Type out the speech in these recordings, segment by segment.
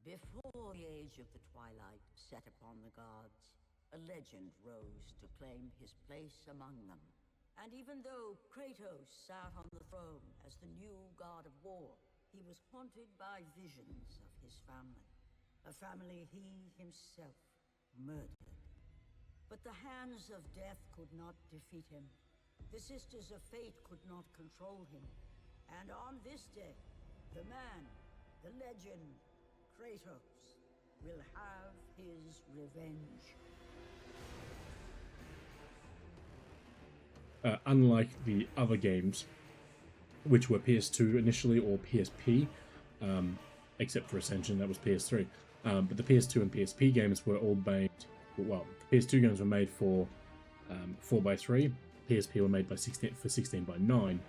Before the age of the twilight set upon the gods, a legend rose to claim his place among them. And even though Kratos sat on the throne as the new god of war, he was haunted by visions of his family. A family he himself murdered. But the hands of death could not defeat him. The Sisters of Fate could not control him. And on this day, the man, the legend, Kratos, will have his revenge. Unlike the other games, which were PS2 initially or PSP, except for Ascension, that was PS3. But the PS2 and PSP games were all made. Well, the PS2 games were made for 4x3. PSP were made by 16:9.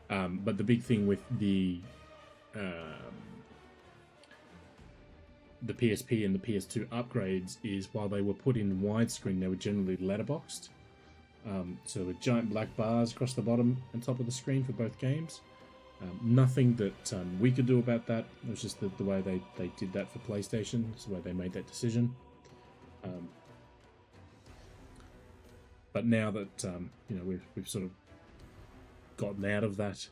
But the big thing with the PSP and the PS2 upgrades is while they were put in widescreen, they were generally letterboxed. So with giant black bars across the bottom and top of the screen for both games. Nothing that we could do about that. It was just the way they did that for PlayStation. It's the way they made that decision. But now that we've sort of gotten out of that,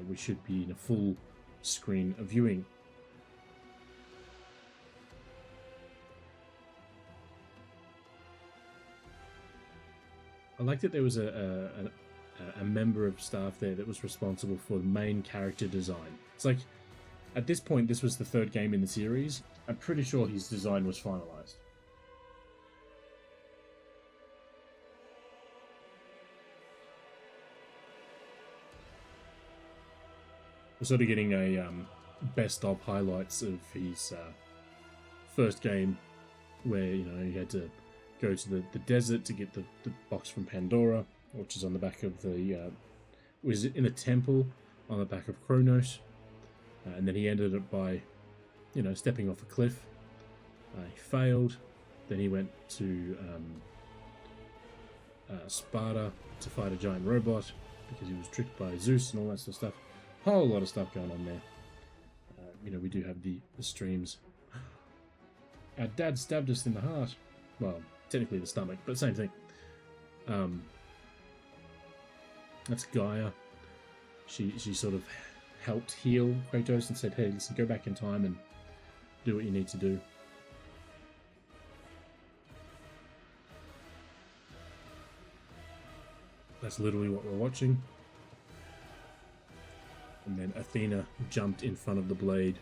we should be in a full screen viewing. I like that there was a member of staff there that was responsible for the main character design. It's like, at this point, this was the third game in the series. I'm pretty sure his design was finalized. We're sort of getting a best of highlights of his first game, where he had to go to the desert to get the box from Pandora, which is on the back of the was in a temple on the back of Kronos, and then he ended up by stepping off a cliff. He failed. Then he went to Sparta to fight a giant robot because he was tricked by Zeus and all that sort of stuff. Whole lot of stuff going on there. We do have the streams. Our dad stabbed us in the heart. Well, technically the stomach, but same thing. That's Gaia. She sort of helped heal Kratos and said, hey, listen, go back in time and do what you need to do. That's literally what we're watching. And then Athena jumped in front of the blade,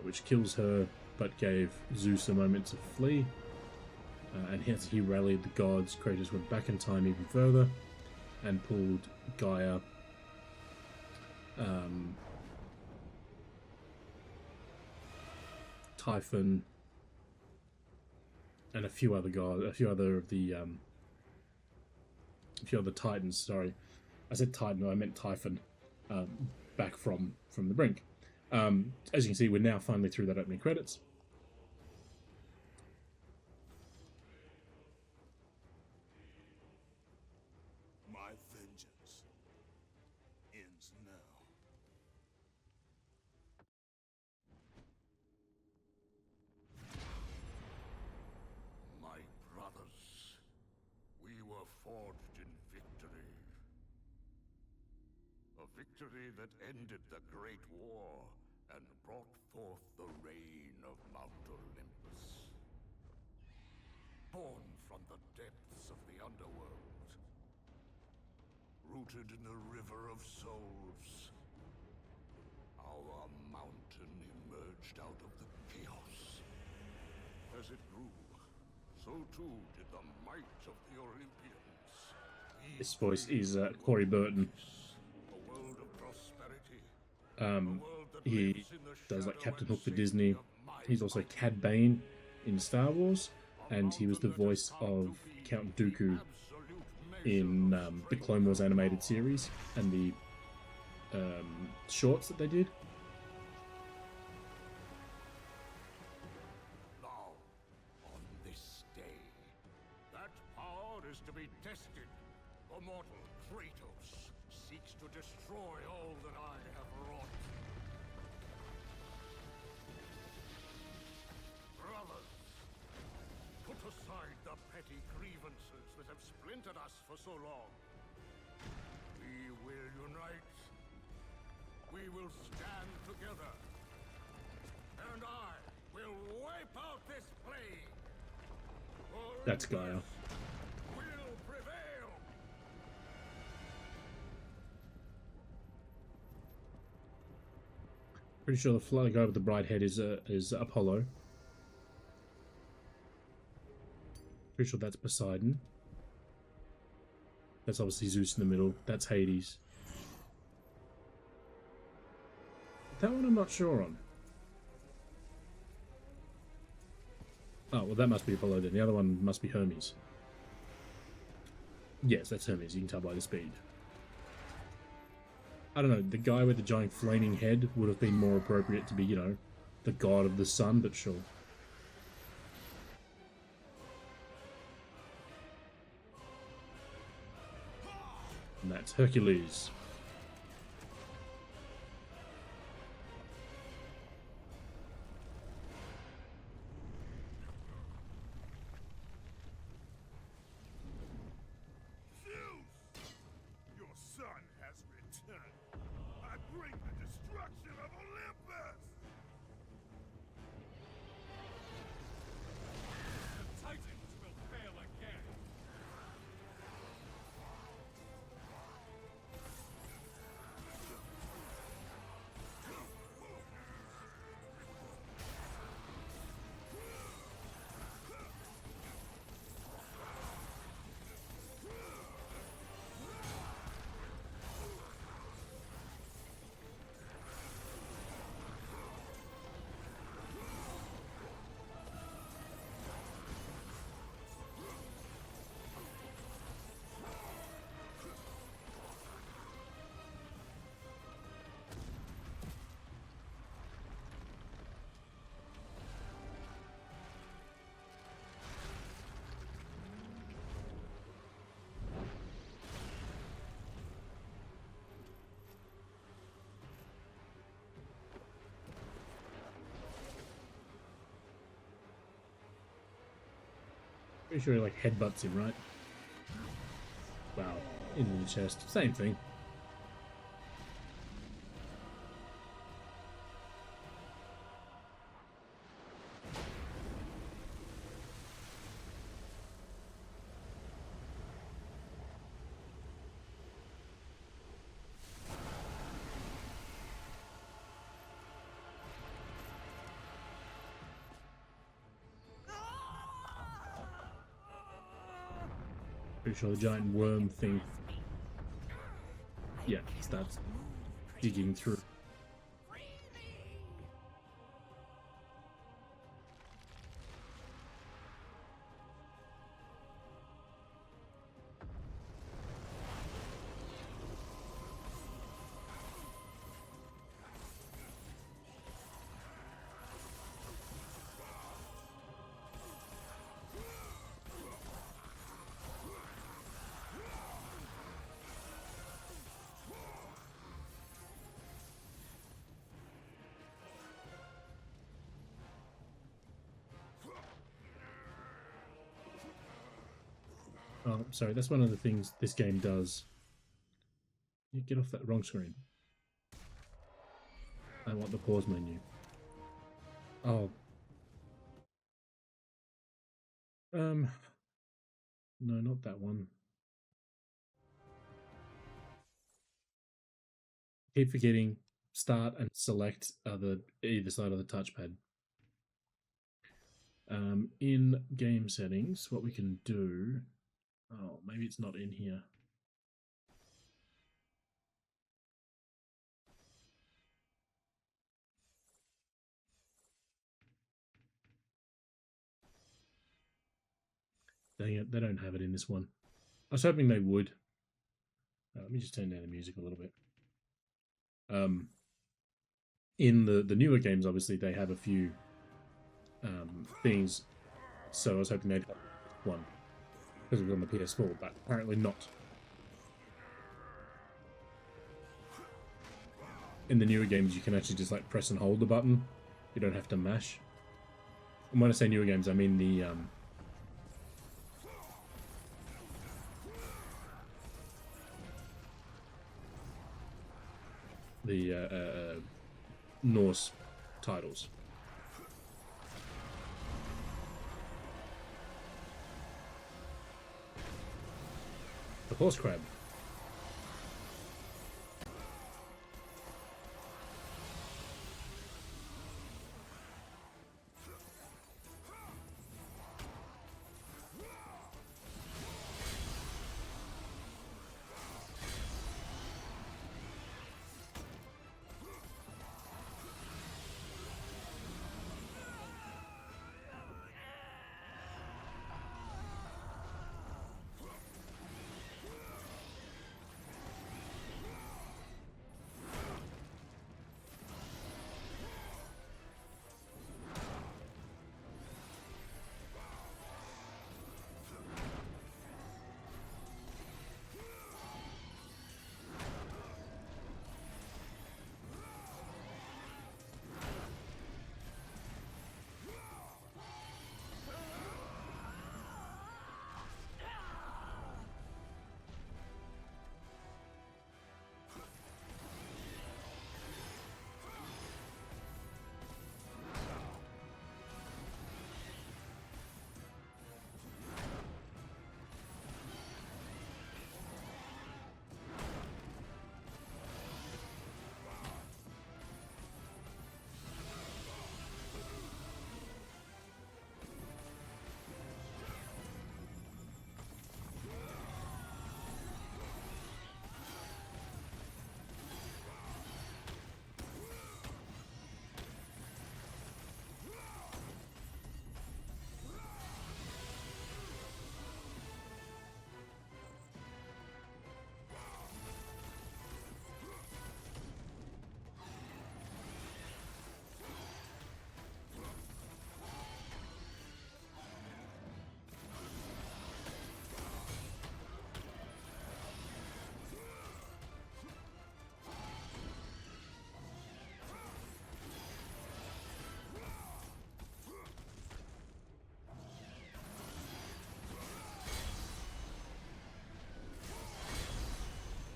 which kills her, but gave Zeus a moment to flee. And as he rallied the gods, Kratos went back in time even further and pulled Gaia Typhon and a few other titans. Sorry, I said Titan, I meant Typhon. Back from the brink. As you can see, we're now finally through that opening credits. My vengeance ends now. My brothers, we were forged in victory. A victory that ended the Great War and brought forth the reign of Mount Olympus. Born from the depths of the underworld, rooted in the river of souls, our mountain emerged out of the chaos. As it grew, so too did the might of the Olympians. This voice is Corey Burton. He does like Captain Hook for Disney. He's also Cad Bane in Star Wars, and he was the voice of Count Dooku in the Clone Wars animated series and the shorts that they did. Now, on this day, that power is to be tested. The mortal Kratos seeks to destroy all that I have wrought. the petty grievances that have splintered us for so long. We will unite. We will stand together. And I will wipe out this plague. That's Gaia. Will prevail. Pretty sure the guy with the bright head is Apollo. Pretty sure that's Poseidon. That's obviously Zeus in the middle. That's Hades. That one I'm not sure on. Oh, well that must be Apollo then. The other one must be Hermes. Yes, that's Hermes. You can tell by the speed. I don't know, the guy with the giant flaming head would have been more appropriate to be, you know, the god of the sun, but sure. And that's Hercules. Your son has returned. I bring the destruction of Olympus! The Titans will fail again. Pretty sure he like headbutts him, right? Wow, into the chest. Same thing. Pretty sure the giant worm thing, yeah, starts digging through. Oh, sorry, that's one of the things this game does. You get off that wrong screen. I want the pause menu. Oh. No, not that one. Keep forgetting start and select either side of the touchpad. In game settings, what we can do... Oh, maybe it's not in here. Dang it, they don't have it in this one. I was hoping they would. Let me just turn down the music a little bit. In the newer games, obviously, they have a few things. So I was hoping they'd have one. Because it was on the PS4, but apparently not. In the newer games, you can actually just like press and hold the button. You don't have to mash. And when I say newer games, I mean the the Norse titles. The horse crab.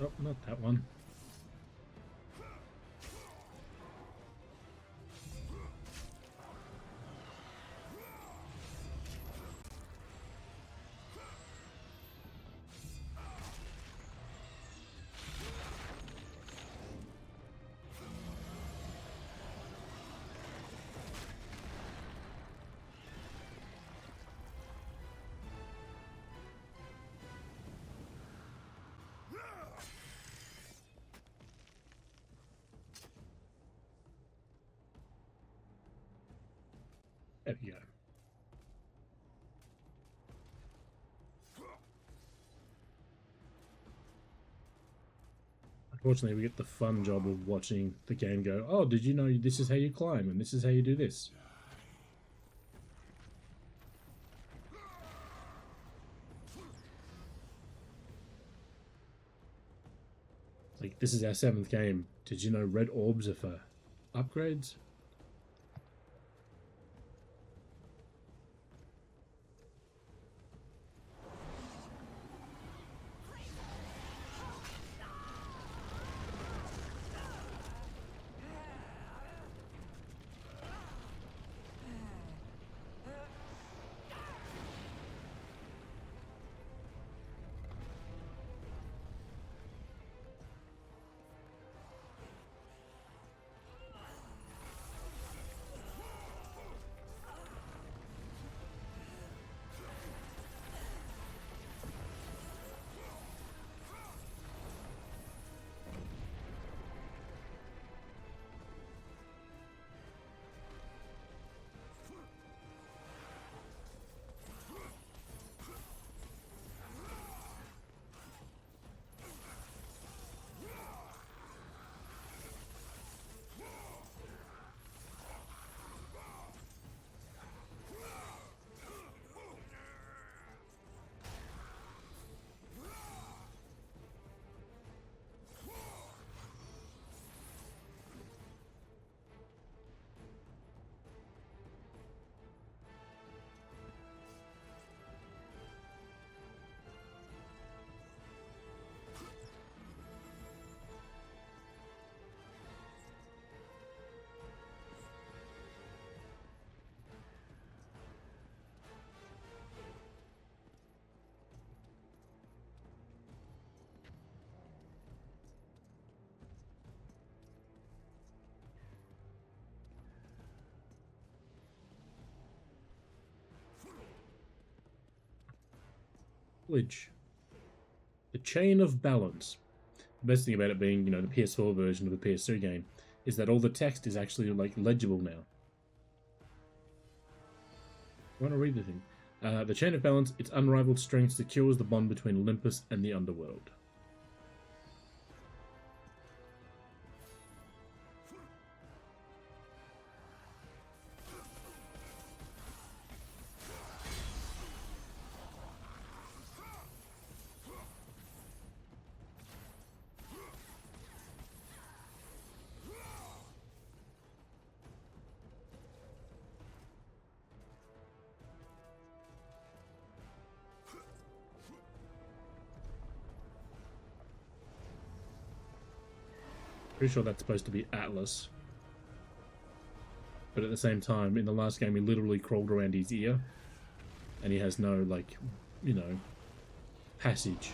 Oh, not that one. There we go. Unfortunately, we get the fun job of watching the game go, oh, did you know this is how you climb and this is how you do this? Like, this is our 7th game. Did you know red orbs are for upgrades? Glitch. The Chain of Balance. The best thing about it being, you know, the PS4 version of the PS3 game is that all the text is actually, like, legible now. I want to read the thing. The Chain of Balance, its unrivaled strength secures the bond between Olympus and the underworld. Pretty sure that's supposed to be Atlas. But at the same time, in the last game, he literally crawled around his ear. And he has no, like, you know, passage.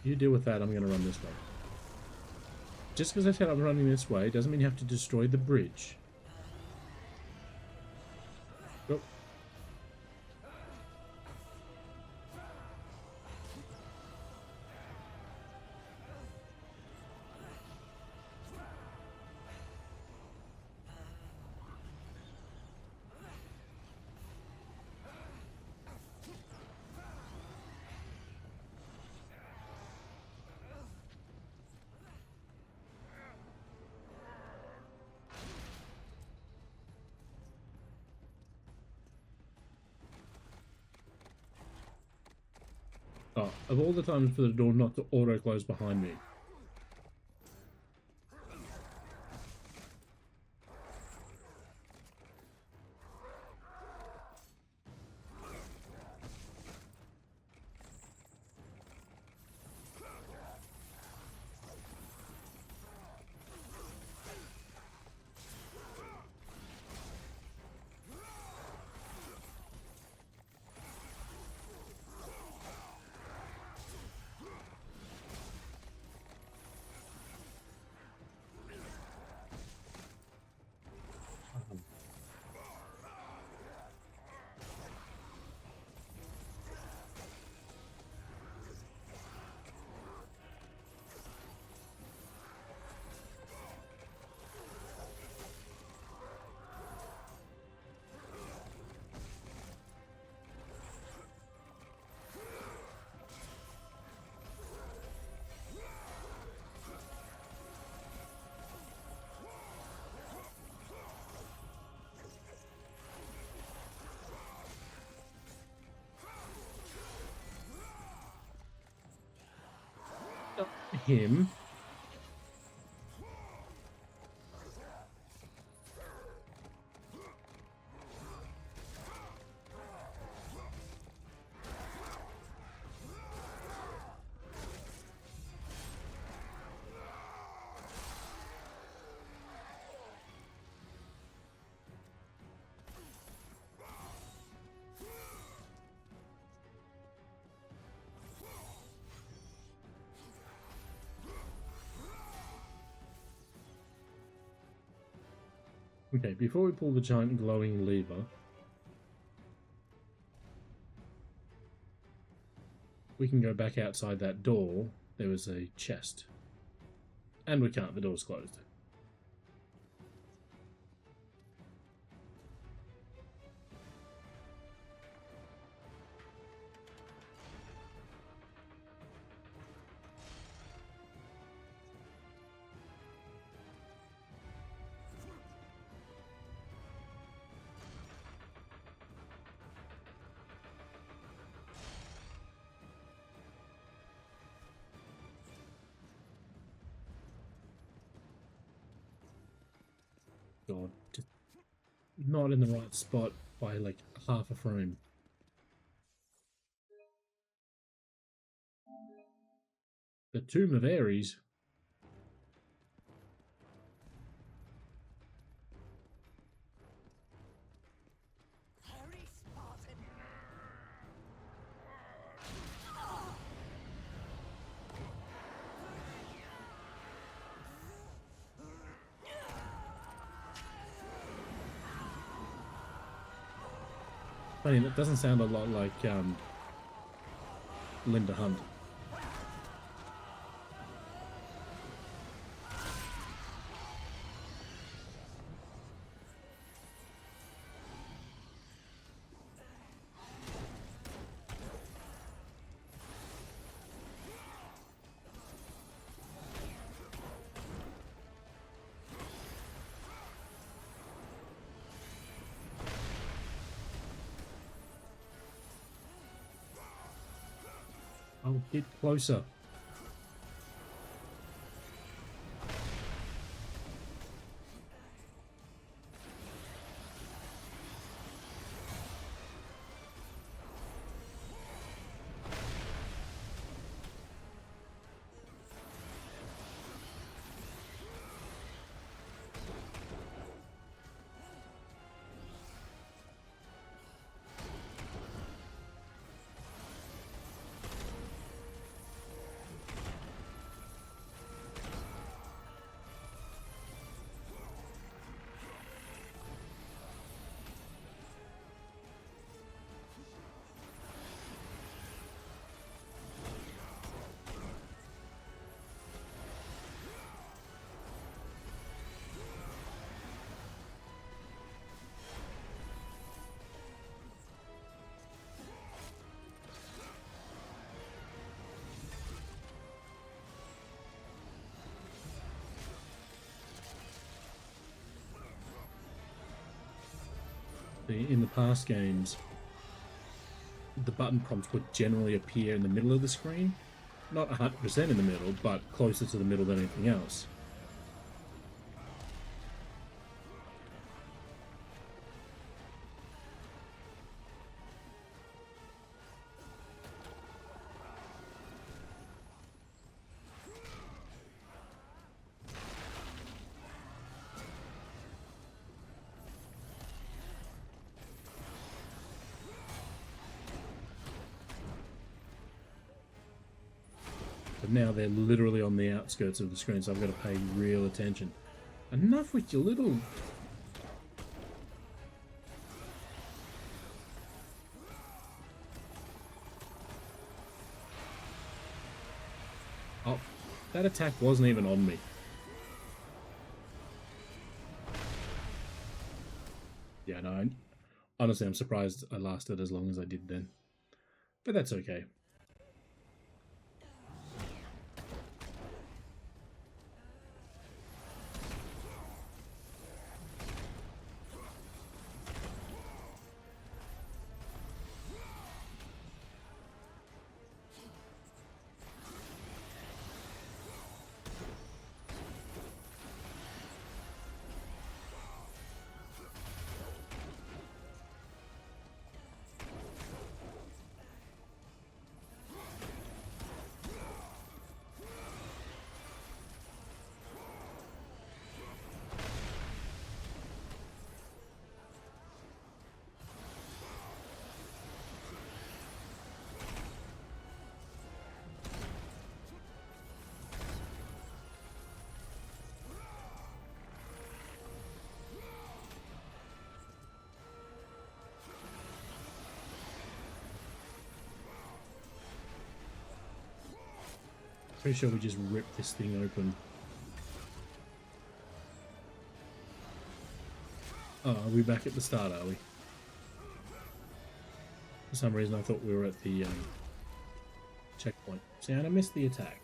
You deal with that, I'm going to run this way. Just because I said I'm running this way doesn't mean you have to destroy the bridge. Go. Oh, of all the times for the door not to auto-close behind me. Him. Okay, before we pull the giant glowing lever, we can go back outside that door. There was a chest. And we can't, the door's closed. god. Just not in the right spot by like half a frame. The Tomb of Ares. Harry Spartan. Funny, that doesn't sound a lot like Linda Hunt. Oh, get closer. In the past games, the button prompts would generally appear in the middle of the screen. Not 100% in the middle, but closer to the middle than anything else. But now they're literally on the outskirts of the screen, so I've got to pay real attention. Enough with your little... Oh, that attack wasn't even on me. Yeah, no, honestly, I'm surprised I lasted as long as I did then. But that's okay. Pretty sure we just ripped this thing open. Oh, are we back at the start, are we? For some reason I thought we were at the checkpoint. See, and I missed the attack.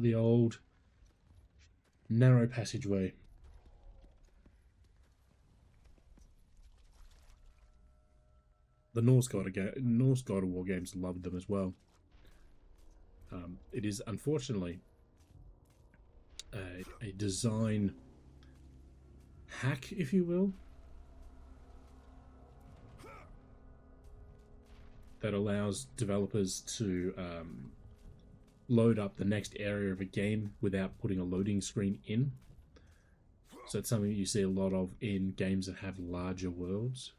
the old narrow passageway. The Norse God of War games loved them as well. It is unfortunately a design hack, if you will, that allows developers to load up the next area of a game without putting a loading screen in. So it's something that you see a lot of in games that have larger worlds.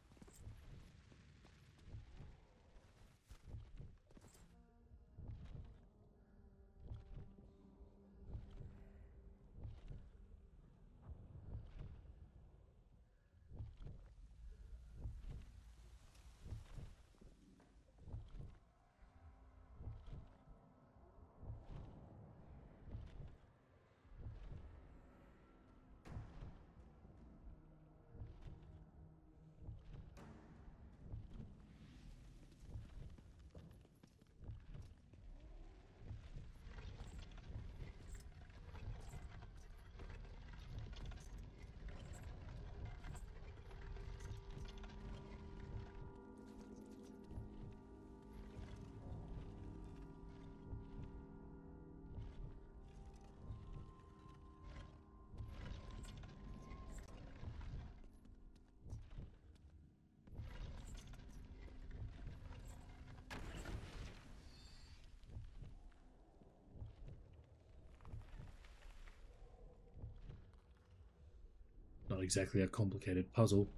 Not exactly a complicated puzzle.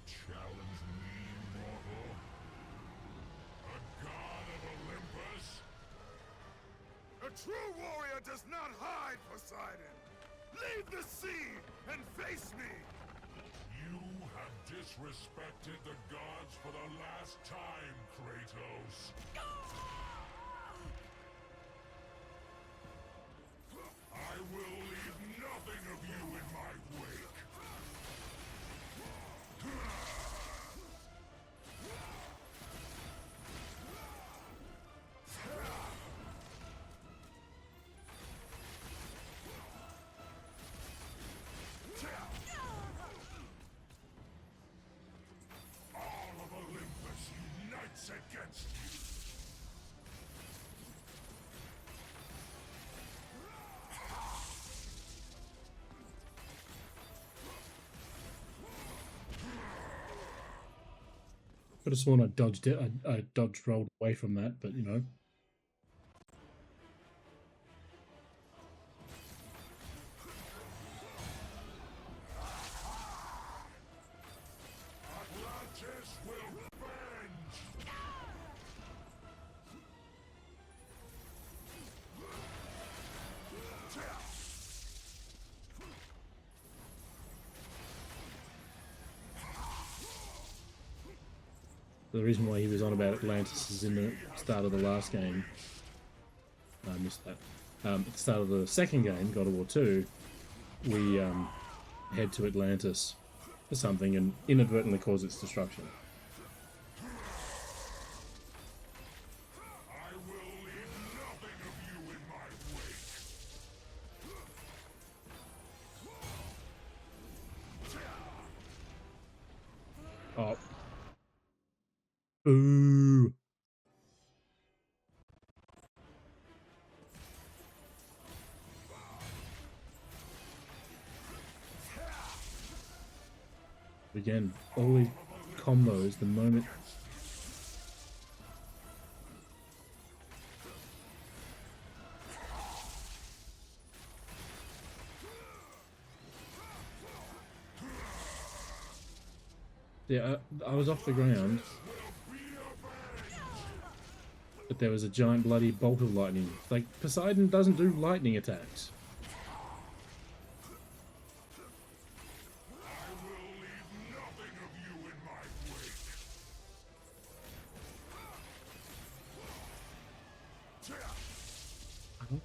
Challenge me, mortal? A god of Olympus? A true warrior does not hide, Poseidon! Leave the sea and face me! You have disrespected the gods for the last time, Kratos. I will leave nothing of you in my wake. All of Olympus unites against you. I just want to dodged it. I dodged rolled away from that, but you know. Atlantis will revenge! The reason why he was on about Atlantis is in the start of the last game. I missed that. At the start of the second game, God of War 2, we head to Atlantis for something and inadvertently cause its destruction. I will leave nothing of you in my wake. Oh. Ooh. Again, all these combos, the moment... Yeah, I was off the ground, but there was a giant bloody bolt of lightning. Like, Poseidon doesn't do lightning attacks.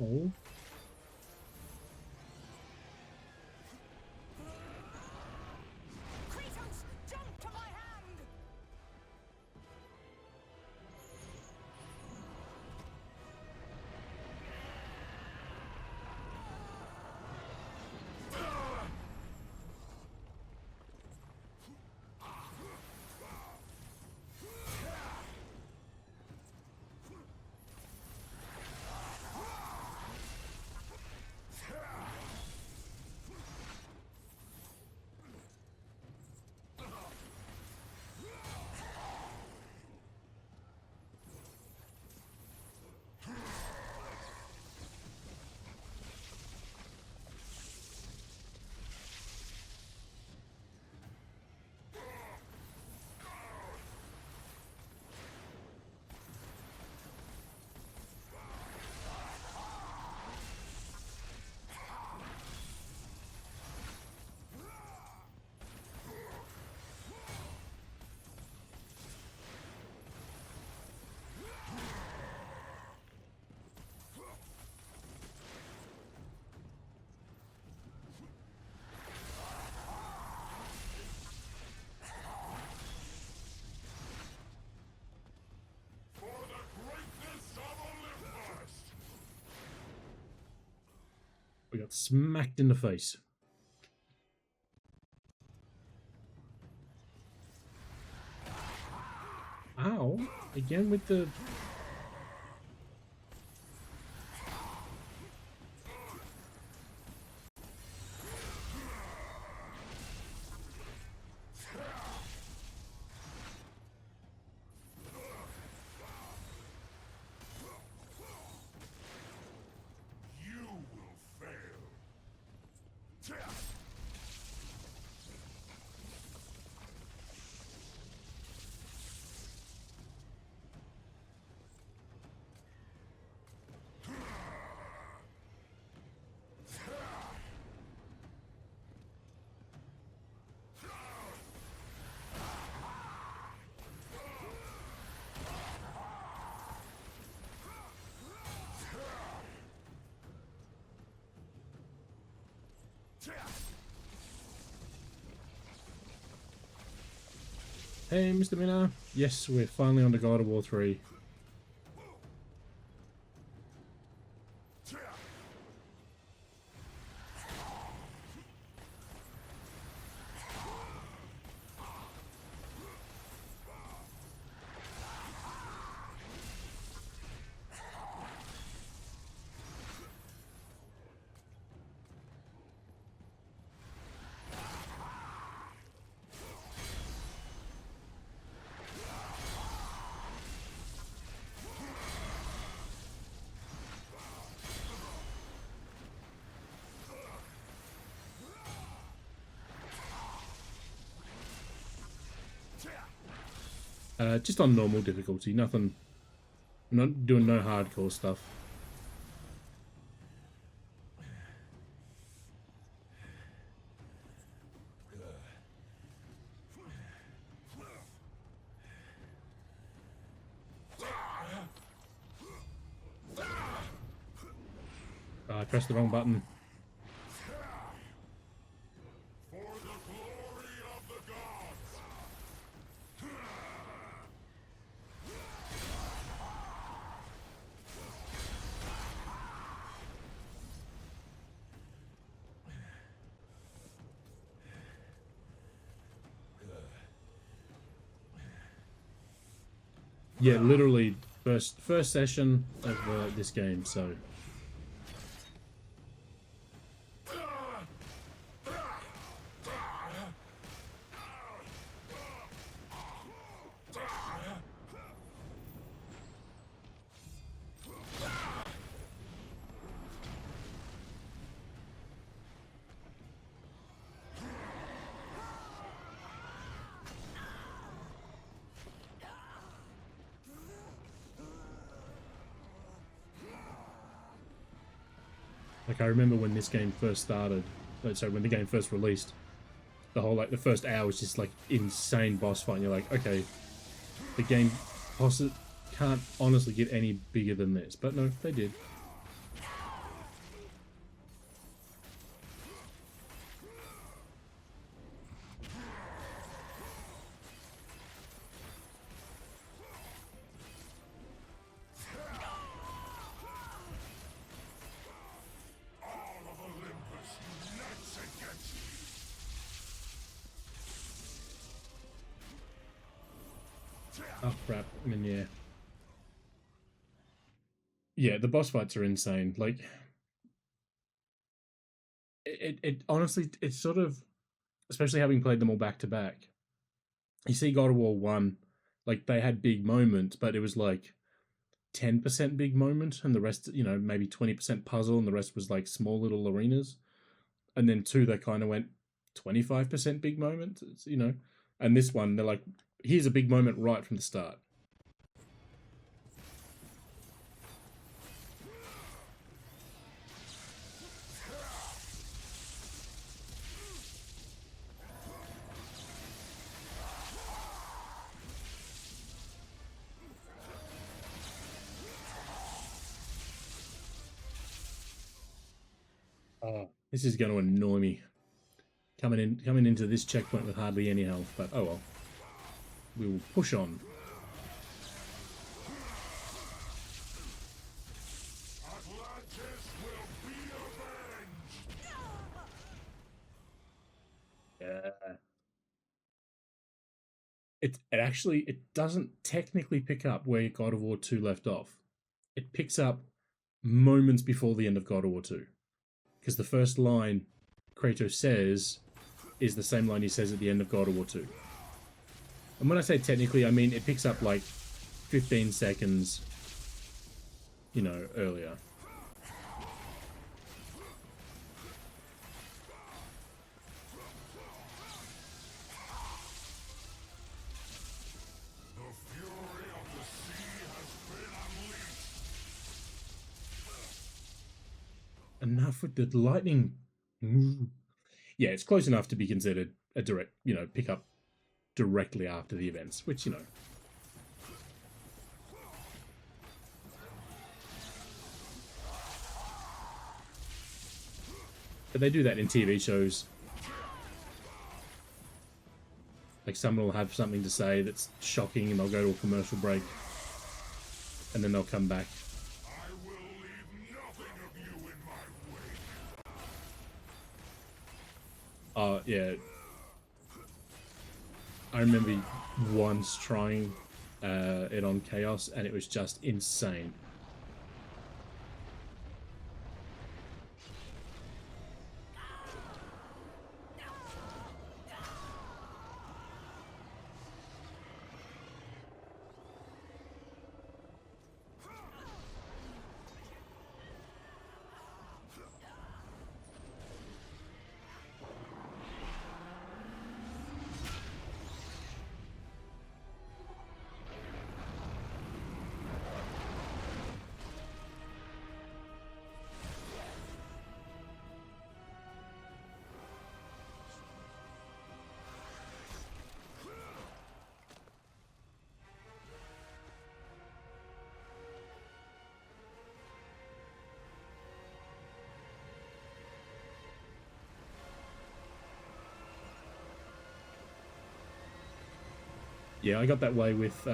Oh. Kratos, jump to my hand! We got smacked in the face. Ow! Again with the... You will fail. Hey, Mr. Minna. Yes, we're finally on to God of War 3. Just on normal difficulty, nothing. I'm not doing no hardcore stuff. Press the wrong button. For the glory of the gods! Yeah, literally first session of this game, so... Like, I remember when this game first started, sorry, when the game first released, the whole, like, the first hour was just, like, insane boss fight, and you're like, okay, the game can't honestly get any bigger than this. But no, they did. Oh crap, I mean, yeah. Yeah, the boss fights are insane. Like, it honestly, it's sort of, especially having played them all back to back, you see God of War 1, like, they had big moments, but it was like 10% big moment, and the rest, you know, maybe 20% puzzle, and the rest was like small little arenas. And then 2, they kind of went 25% big moment, you know. And this one, they're like, here's a big moment right from the start. Oh, this is going to annoy me. Coming into this checkpoint with hardly any health, but oh well. We will push on. Atlantis will be avenged! Yeah. It doesn't technically pick up where God of War 2 left off. It picks up moments before the end of God of War 2. Because the first line Kratos says is the same line he says at the end of God of War 2. And when I say technically, I mean it picks up like 15 seconds, you know, earlier. The fury of the sea has been unleashed! Enough with the lightning. Yeah, it's close enough to be considered a direct, you know, pick up directly after the events, which, you know. But they do that in TV shows. Like, someone will have something to say that's shocking and they'll go to a commercial break. And then they'll come back. I will leave nothing of you in my wake! Yeah. I remember once trying it on Chaos, and it was just insane. Yeah, I got that way with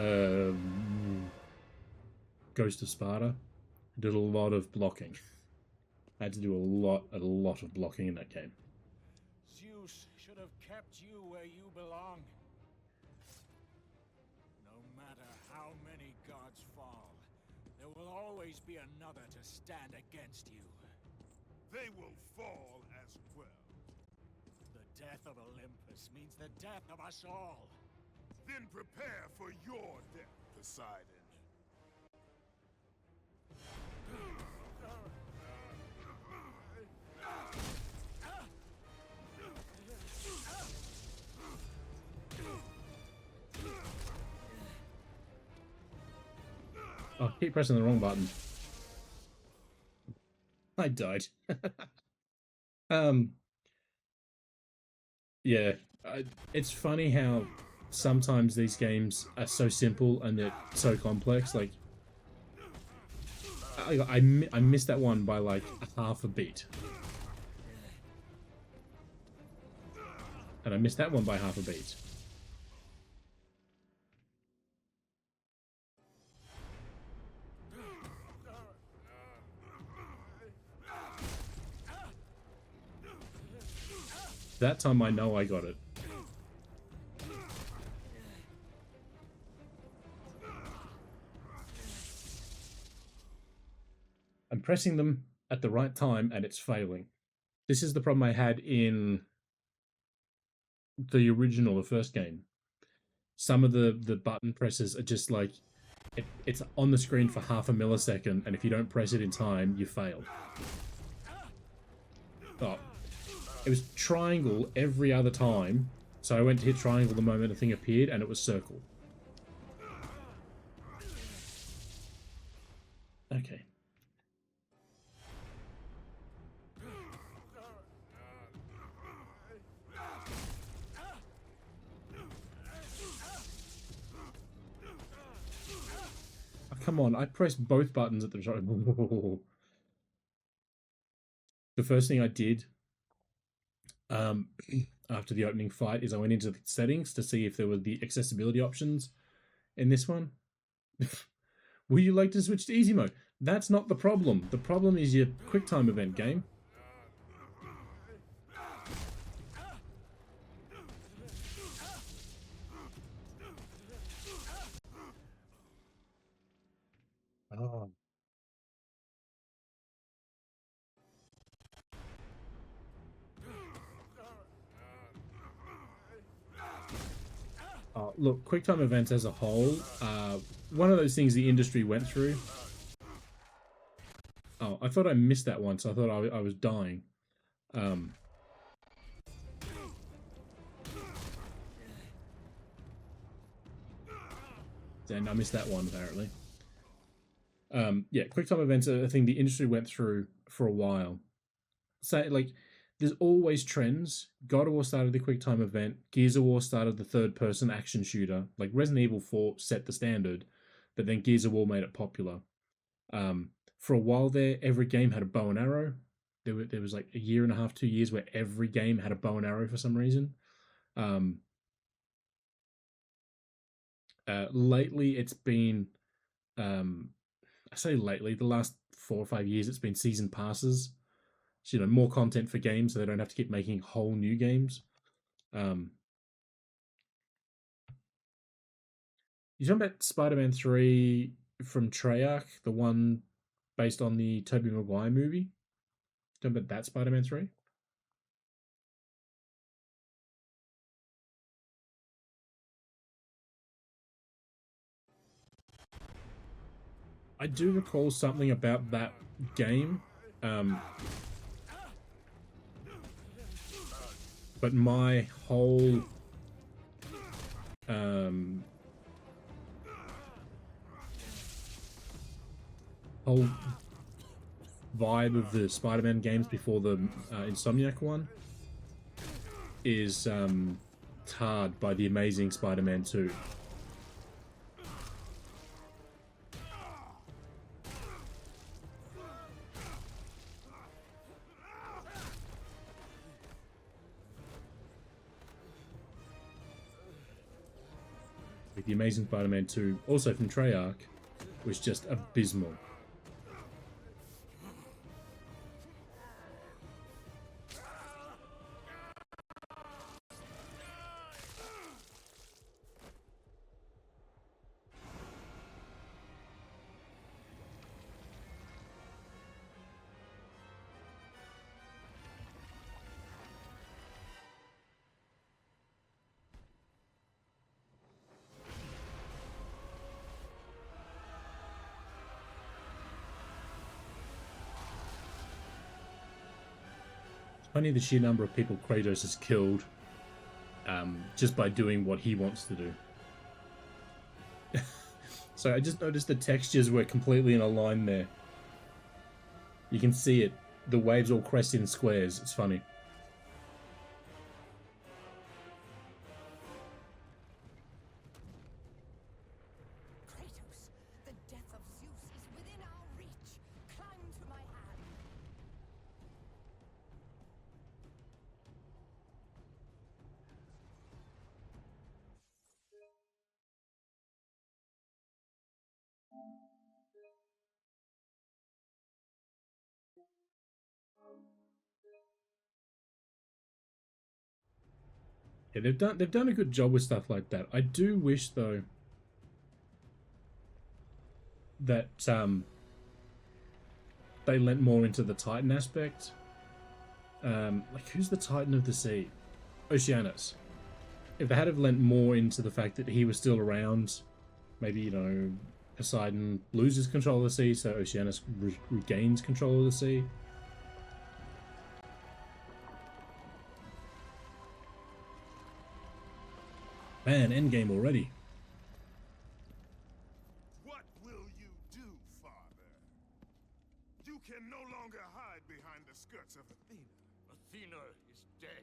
Ghost of Sparta. I did a lot of blocking. I had to do a lot of blocking in that game. Zeus should have kept you where you belong. No matter how many gods fall, there will always be another to stand against you. They will fall as well. The death of Olympus means the death of us all. Then prepare for your death, Poseidon. Oh, I keep pressing the wrong button. I died. Yeah, it's funny how sometimes these games are so simple and they're so complex. Like, I missed that one by like half a beat. And I missed that one by half a beat. That time I know I got it. I'm pressing them at the right time and it's failing. This is the problem I had in the original, the first game. Some of the button presses are just like, it's on the screen for half a millisecond, and if you don't press it in time, you fail. Oh, it was triangle every other time, so I went to hit triangle the moment the thing appeared, and it was circle. Okay. Oh, come on, I pressed both buttons at the time. The first thing I did after the opening fight is I went into the settings to see if there were the accessibility options in this one. Would you like to switch to easy mode? That's not the problem. The problem is your QuickTime event game. Oh. Look, QuickTime events as a whole, one of those things the industry went through. Oh, I thought I missed that one, so I thought I was dying. And I missed that one, apparently. Yeah, QuickTime events are a thing the industry went through for a while. So, like, there's always trends. God of War started the QuickTime event. Gears of War started the third-person action shooter. Like, Resident Evil 4 set the standard, but then Gears of War made it popular. For a while there, every game had a bow and arrow. There was like a year and a half, 2 years where every game had a bow and arrow for some reason. Lately, it's been... I say lately, the last 4 or 5 years, it's been season passes. So, you know, more content for games so they don't have to keep making whole new games. You talking about Spider-Man 3 from Treyarch, the one based on the Tobey Maguire movie? You talking about that Spider-Man 3? I do recall something about that game. But my whole vibe of the Spider-Man games before the Insomniac one is tarred by The Amazing Spider-Man 2. The Amazing Spider-Man 2, also from Treyarch, was just abysmal. Only the sheer number of people Kratos has killed just by doing what he wants to do. So I just noticed the textures were completely in a line there. You can see it. The waves all crest in squares. It's funny. Kratos, the death of Zeus is within our reach. Climb to my hand. Yeah, they've done a good job with stuff like that. I do wish though that they lent more into the Titan aspect. Like, who's the Titan of the Sea? Oceanus. If they had have lent more into the fact that he was still around, maybe, you know, Poseidon loses control of the sea, so Oceanus regains control of the sea. Man, endgame already. What will you do, Father? You can no longer hide behind the skirts of Athena. Athena is dead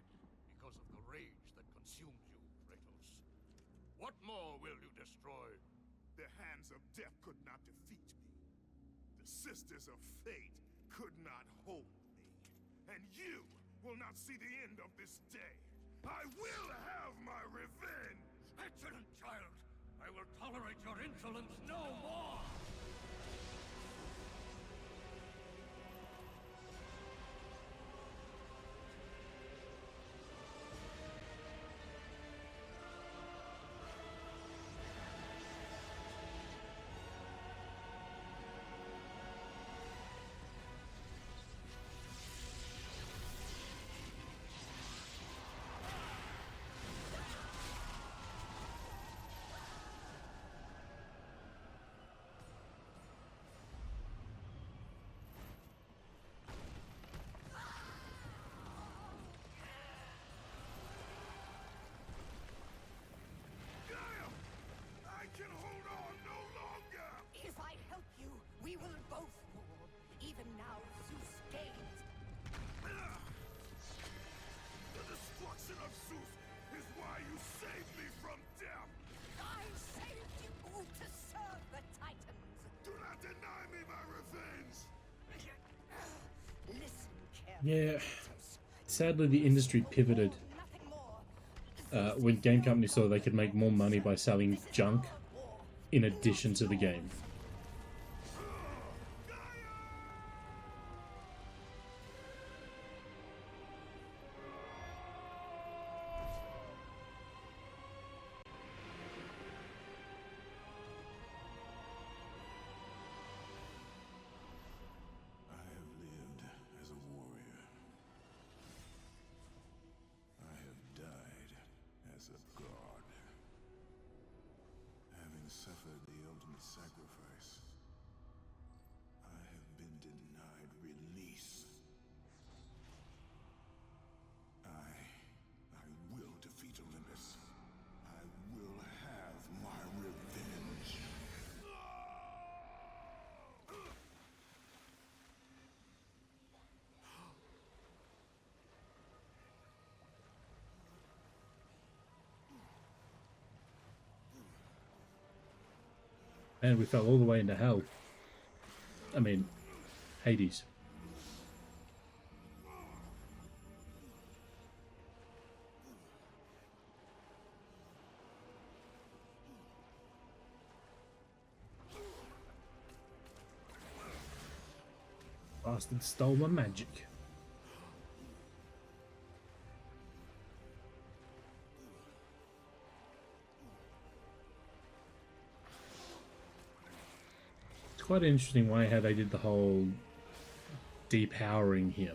because of the rage that consumed you, Kratos. What more will you destroy? The hands of death could not defeat me. The sisters of fate could not hold me. And you will not see the end of this day. I will have my revenge! Excellent child! I will tolerate your insolence no more! I can hold on no longer! If I help you, we will both fall. Even now, Zeus gains. The destruction of Zeus is why you saved me from death! I saved you to serve the Titans. Do not deny me my revenge! Listen carefully, Yeah. Kratos. Sadly, the industry pivoted Nothing more. when game companies saw they could make more money by selling junk in addition to the game. I have lived as a warrior. I have died as a god. Having suffered the ultimate sacrifice, I have been denied release. I will defeat Olympus. I will have my revenge. And we fell all the way into hell. I mean, Hades. Bastard stole my magic. It's quite an interesting way how they did the whole depowering here.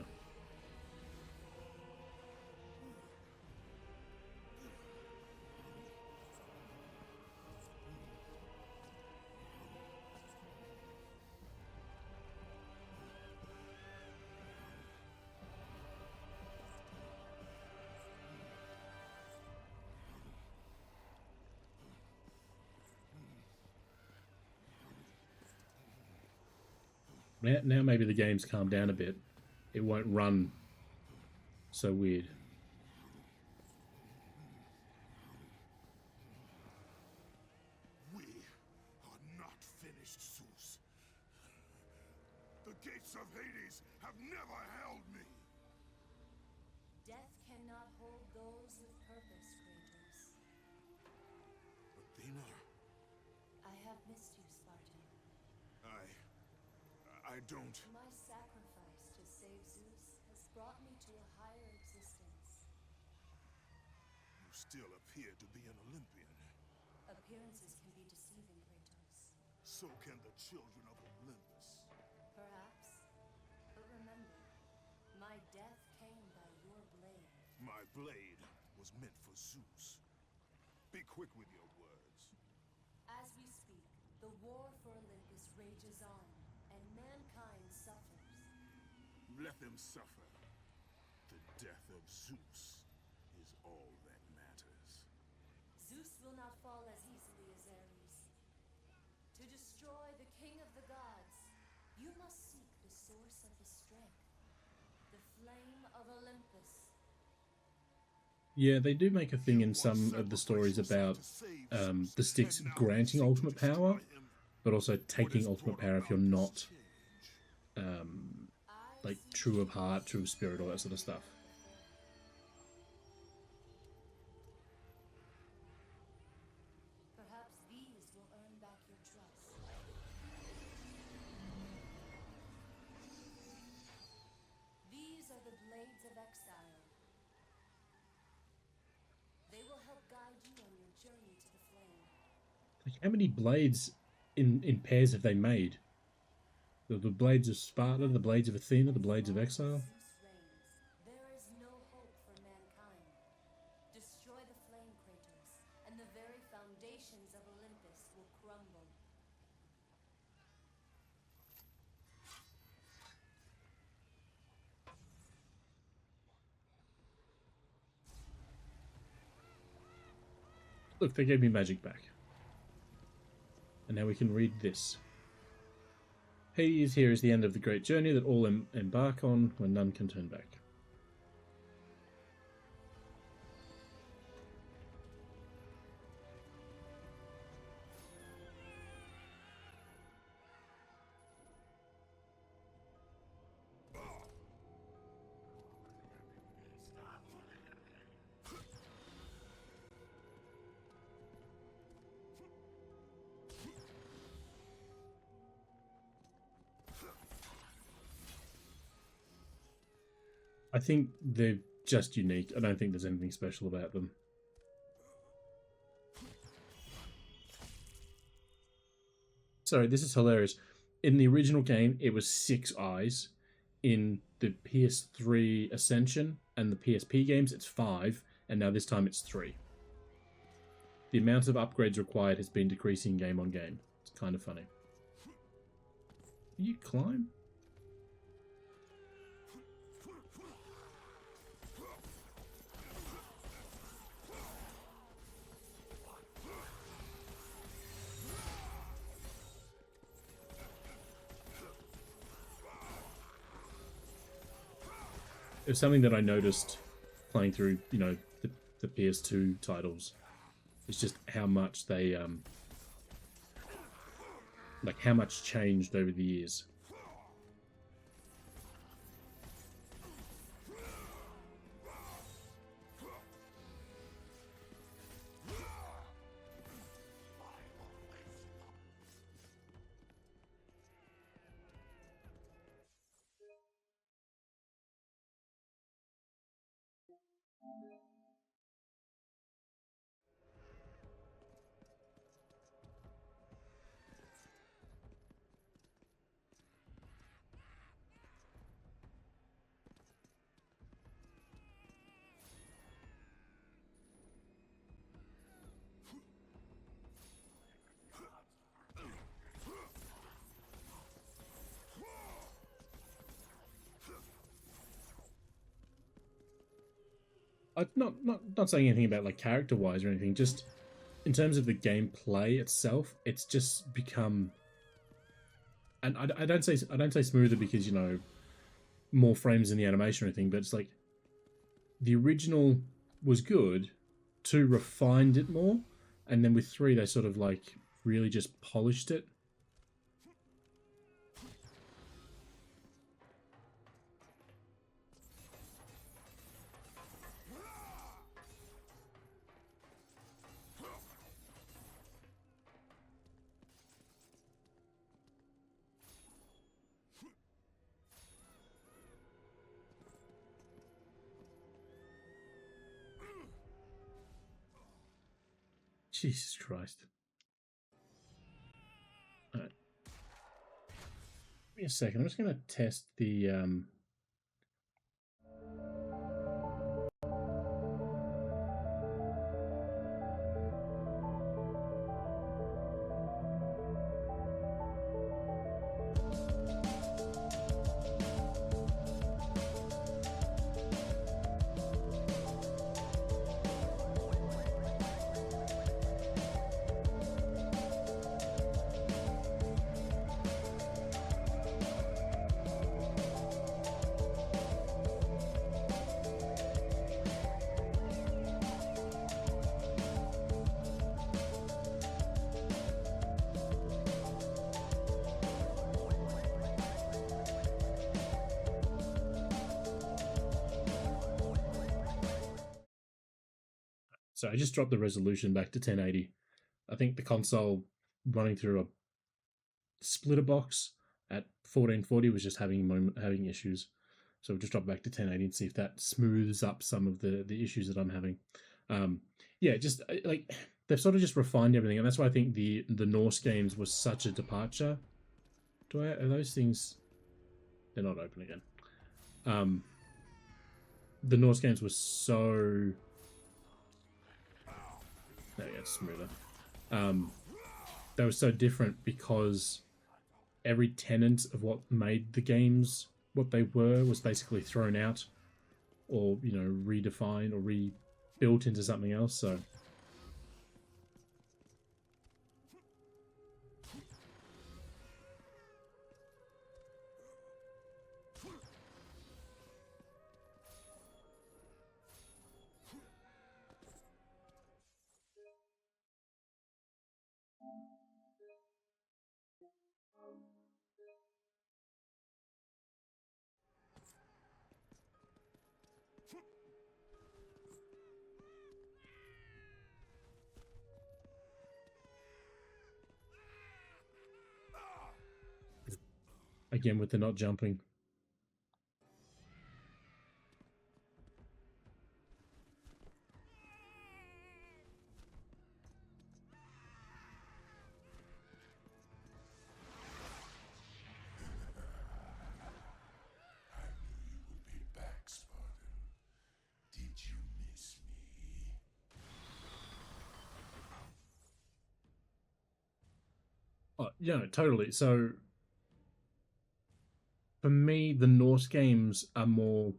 Now maybe the game's calmed down a bit. It won't run so weird. We are not finished, Zeus. The gates of Hades have never held me. Death cannot hold those with purpose, Kratos. Athena, I have missed you, Spartan. I don't... My sacrifice to save Zeus has brought me to a higher existence. You still appear to be an Olympian. Appearances can be deceiving, Kratos. So can the children of Olympus. Perhaps. But remember, my death came by your blade. My blade was meant for Zeus. Be quick with your words. As we speak, the war for Olympus rages on, and mankind suffers. Let them suffer. The death of Zeus is all that matters. Zeus will not fall as easily as Ares. To destroy the king of the gods, you must seek the source of his strength, the flame of Olympus. Yeah, they do make a thing in some of the stories about the sticks granting ultimate power, but also taking ultimate power if you're not like true of heart, true of spirit, all that sort of stuff. Perhaps these will earn back your trust. These are the blades of exile. They will help guide you on your journey to the flame. Like, how many blades in pairs have they made? The blades of Sparta, the blades of Athena, the blades of exile. Zeus reigns. There is no hope for mankind. Destroy the flame, Kratos, and the very foundations of Olympus will crumble. Look, they gave me magic back. And now we can read this. Hades, here is the end of the great journey that all embark on when none can turn back. I think they're just unique. I don't think there's anything special about them. Sorry, this is hilarious. In the original game, it was 6 eyes. In the PS3 Ascension and the PSP games, it's 5. And now this time it's 3. The amount of upgrades required has been decreasing game on game. It's kind of funny. You climb? It was something that I noticed playing through, you know, the PS2 titles. It's just how much they, like how much changed over the years. not saying anything about like character wise or anything. Just in terms of the gameplay itself, it's just become. And I don't say smoother because, you know, more frames in the animation or anything, but it's like the original was good, 2 refined it more, and then with 3 they sort of like really just polished it. Jesus Christ. Alright. Give me a second. I'm just going to test the... So I just dropped the resolution back to 1080. I think the console running through a splitter box at 1440 was just having issues. So we'll just drop back to 1080 and see if that smooths up some of the issues that I'm having. Yeah, just like they've sort of just refined everything, and that's why I think the Norse games was such a departure. Are those things? They're not open again. The Norse games were so. There we go, it's smoother. They were so different because every tenet of what made the games what they were was basically thrown out, or, you know, redefined or rebuilt into something else. So again with the not jumping. Oh, yeah, totally. So for me, the Norse games are more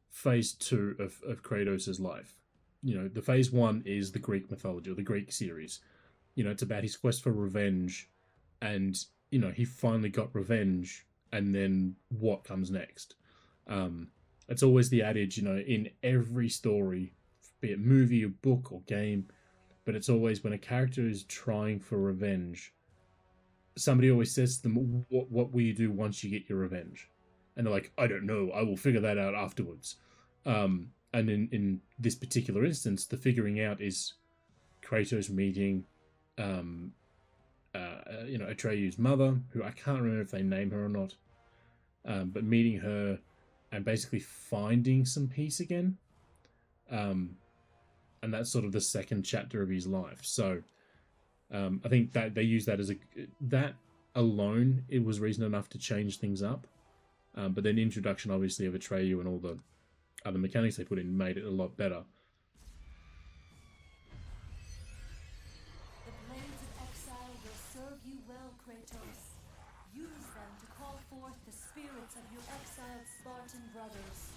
phase 2 of Kratos' life. You know, the phase 1 is the Greek mythology or the Greek series. You know, it's about his quest for revenge, and, you know, he finally got revenge, and then what comes next? It's always the adage, you know, in every story, be it movie or book or game, but it's always when a character is trying for revenge, somebody always says to them, what will you do once you get your revenge? And they're like, I don't know, I will figure that out afterwards. And in this particular instance, the figuring out is Kratos meeting, you know, Atreyu's mother, who I can't remember if they name her or not, but meeting her and basically finding some peace again. And that's sort of the second chapter of his life. So I think that they use that as that alone, it was reason enough to change things up. But then introduction, obviously, of Atreyu and all the other mechanics they put in made it a lot better. The blades of exile will serve you well, Kratos. Use them to call forth the spirits of your exiled Spartan brothers.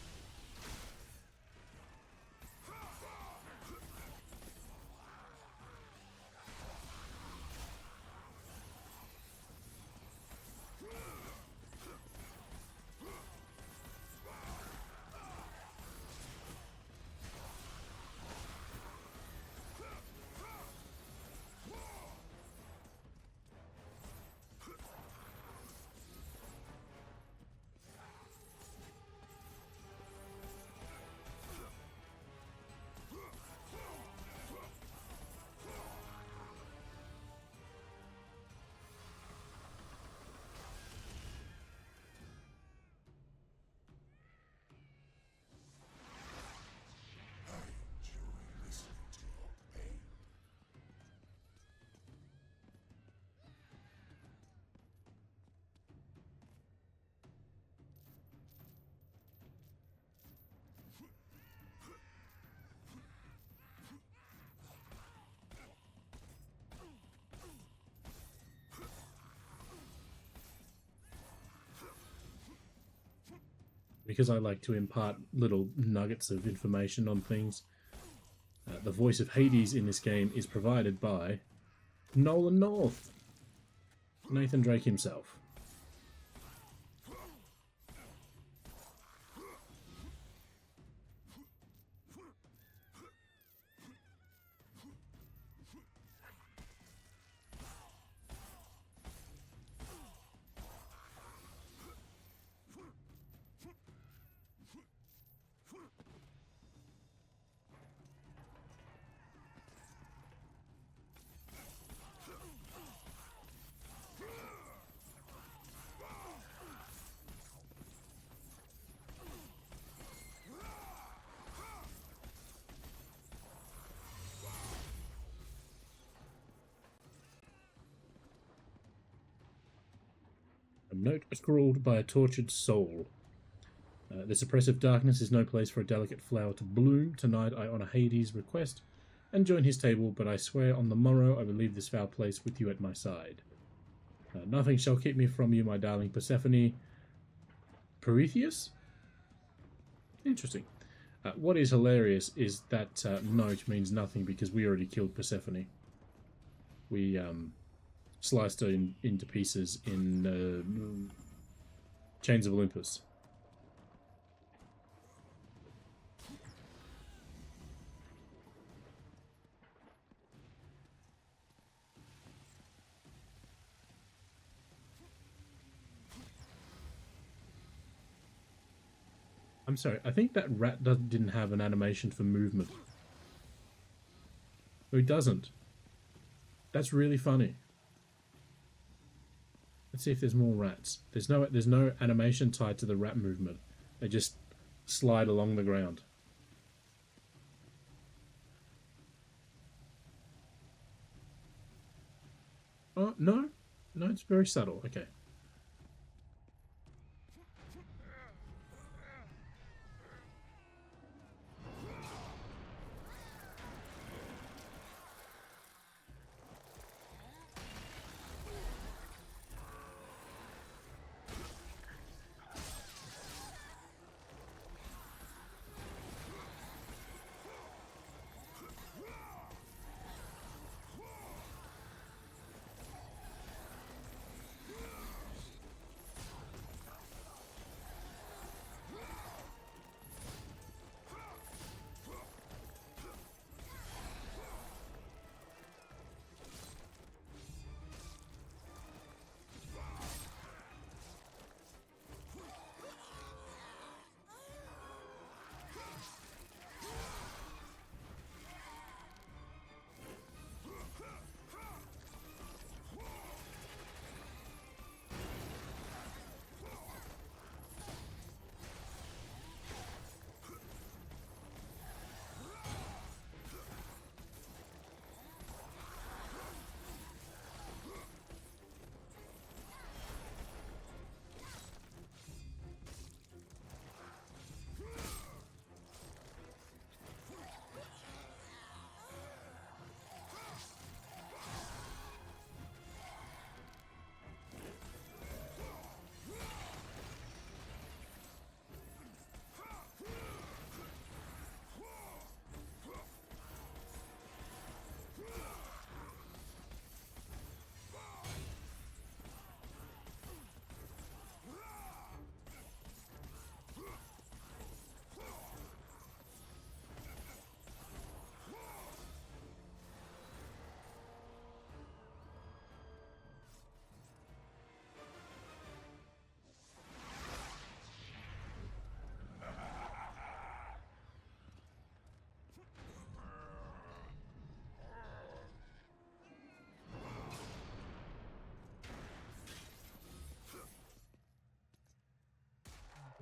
because I like to impart little nuggets of information on things, the voice of Hades in this game is provided by Nolan North, Nathan Drake himself. A note scrawled by a tortured soul. This oppressive darkness is no place for a delicate flower to bloom. Tonight I honour Hades' request and join his table, but I swear on the morrow I will leave this foul place with you at my side. Nothing shall keep me from you, my darling Persephone. Prometheus? Interesting. What is hilarious is that note means nothing because we already killed Persephone. We sliced her into pieces in Chains of Olympus. I'm sorry, I think that rat didn't have an animation for movement. No, he doesn't. That's really funny. Let's see if there's more rats. There's no animation tied to the rat movement. They just slide along the ground. Oh, no? No, it's very subtle. Okay.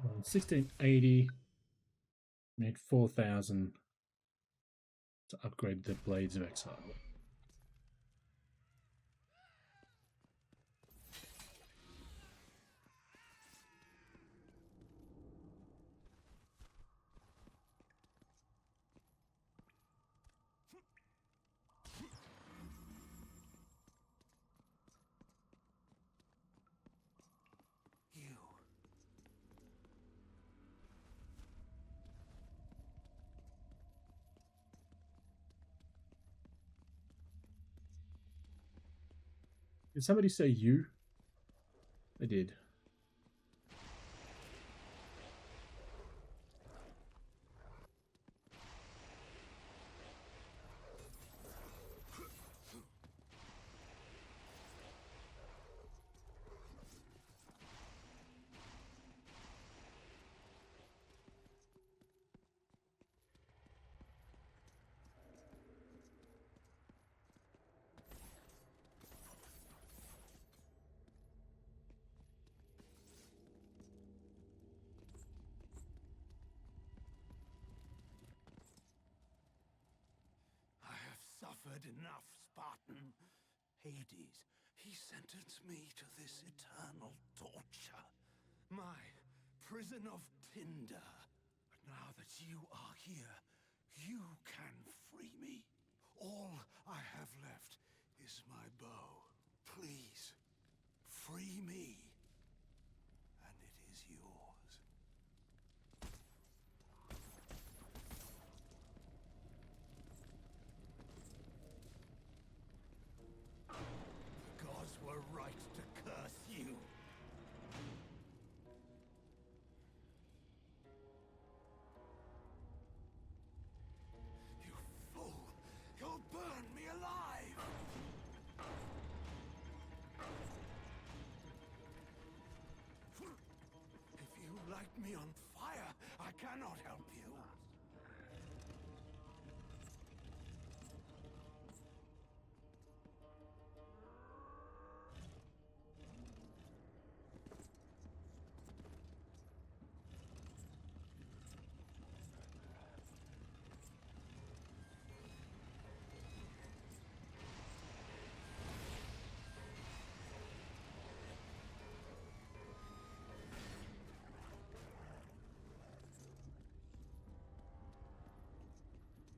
On 1680, made 4,000 to upgrade the Blades of Exile. Did somebody say you? They did. I have suffered enough, Spartan. Hades, he sentenced me to this eternal torture. My prison of tinder. But now that you are here, you can free me. All I have left is my bow. Please, free me, and it is yours. The gods were right to curse you. You fool! You'll burn me alive! If you light me on fire, I cannot help you.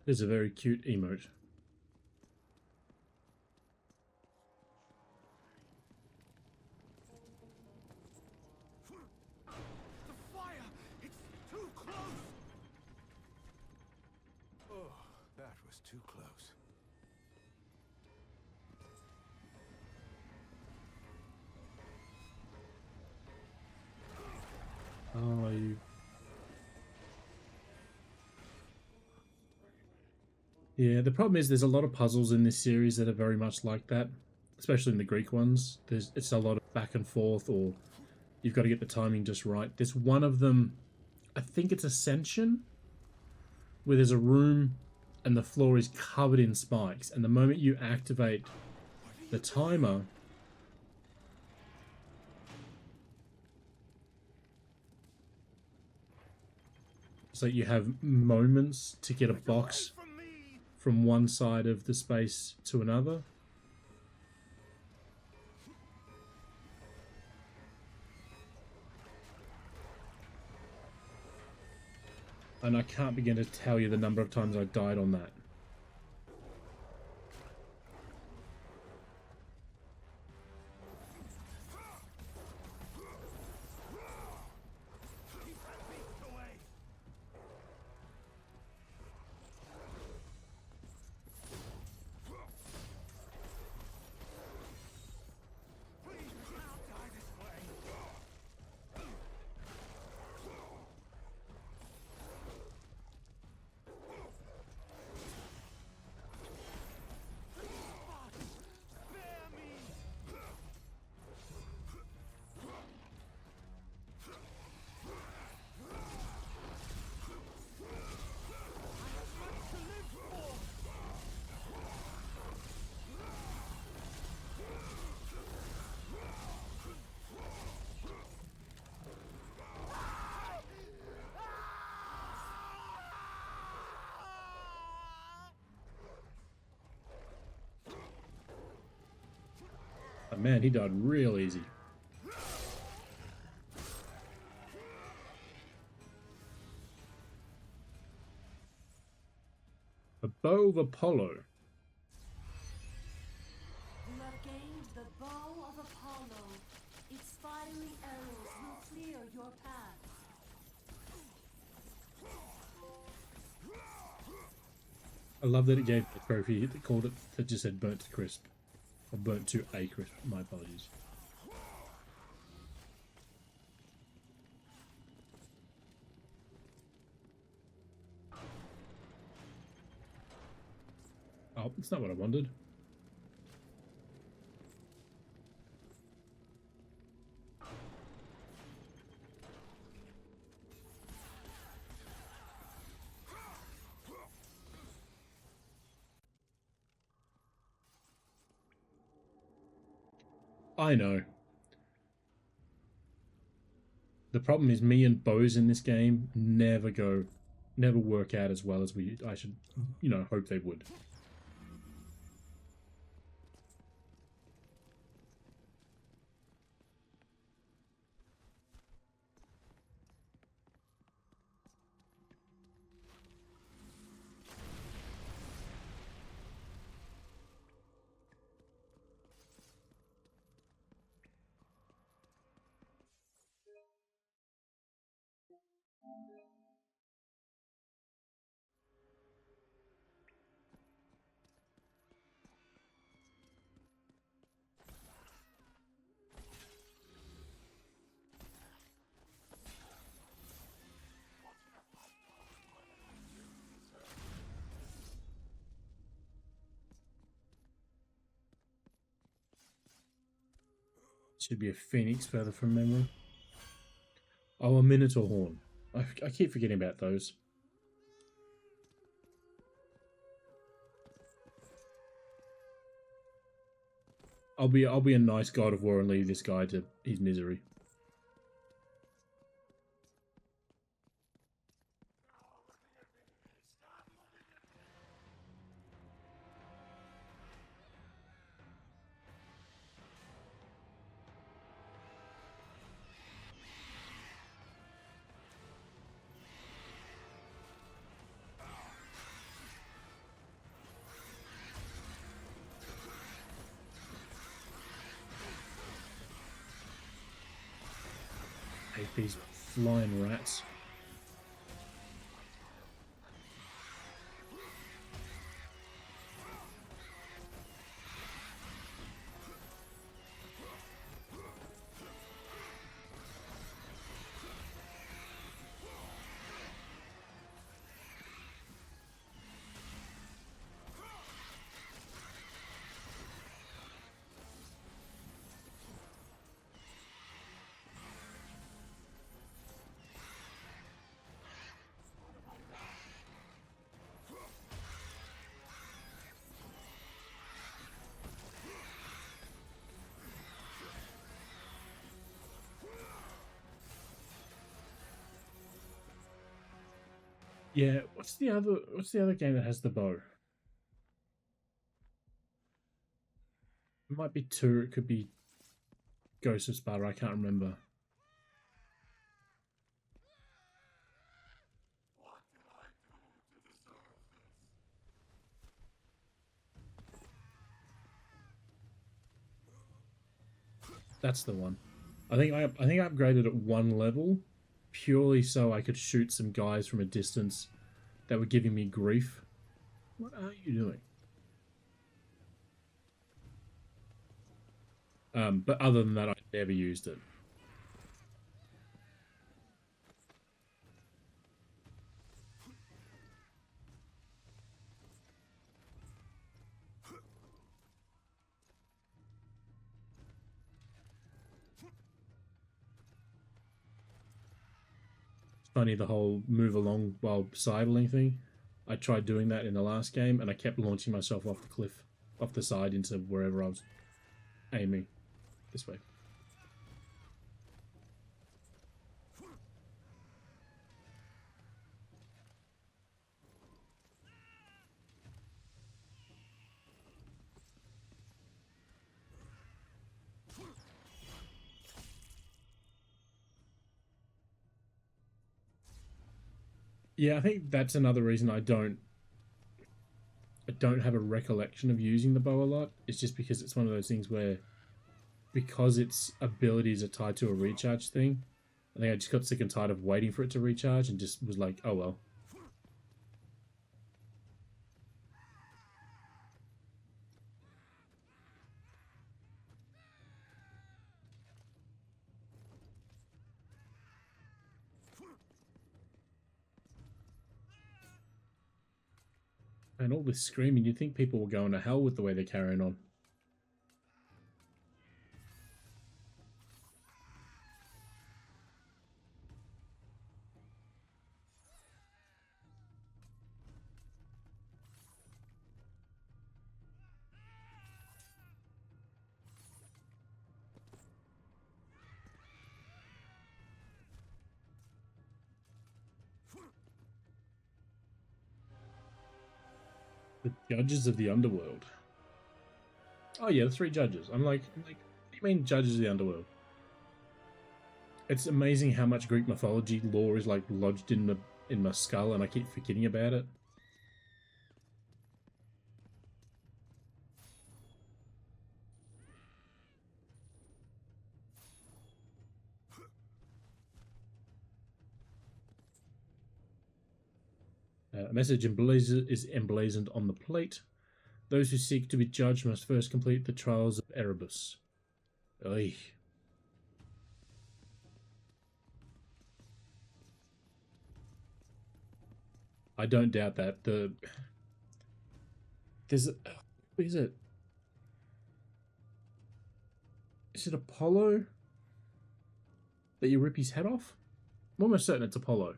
It's a very cute emote. The fire! It's too close! Oh, that was too close. Oh, you. Yeah, the problem is there's a lot of puzzles in this series that are very much like that, especially in the Greek ones. It's a lot of back and forth, or you've got to get the timing just right. There's one of them, I think it's Ascension, where there's a room and the floor is covered in spikes, and the moment you activate the timer, it's like you have moments to get a box From me! from one side of the space to another. And I can't begin to tell you the number of times I died on that. But man, he died real easy. A bow of Apollo. You have gained the bow of Apollo. Its fiery arrows will clear your path. I love that it gave the trophy that called it, that just said burnt to crisp. I burnt 2 A crisp. My apologies. Oh, it's not what I wanted. I know. The problem is me and bows in this game never work out as well as I should, hope they would. Should be a phoenix further from memory. Oh, a minotaur horn. I keep forgetting about those. I'll be a nice God of War and leave this guy to his misery. Hate these flying rats. Yeah, what's the other game that has the bow? It might be 2, it could be Ghost of Sparta, I can't remember. That's the one. I think I upgraded at 1 level purely so I could shoot some guys from a distance that were giving me grief. What are you doing? But other than that, I never used it. Funny, the whole move along while sidling thing. I tried doing that in the last game, and I kept launching myself off the cliff, off the side into wherever I was aiming. This way. Yeah, I think that's another reason I don't have a recollection of using the bow a lot. It's just because it's one of those things where, because its abilities are tied to a recharge thing, I think I just got sick and tired of waiting for it to recharge and just was like, oh well. And all this screaming, you'd think people were going to hell with the way they're carrying on. The judges of the underworld. Oh yeah, the 3 judges. I'm like, what do you mean judges of the underworld? It's amazing how much Greek mythology lore is like lodged in my skull, and I keep forgetting about it. A message is emblazoned on the plate. Those who seek to be judged must first complete the trials of Erebus. Oy. I don't doubt that. There's what is it? Is it Apollo that you rip his head off? I'm almost certain it's Apollo.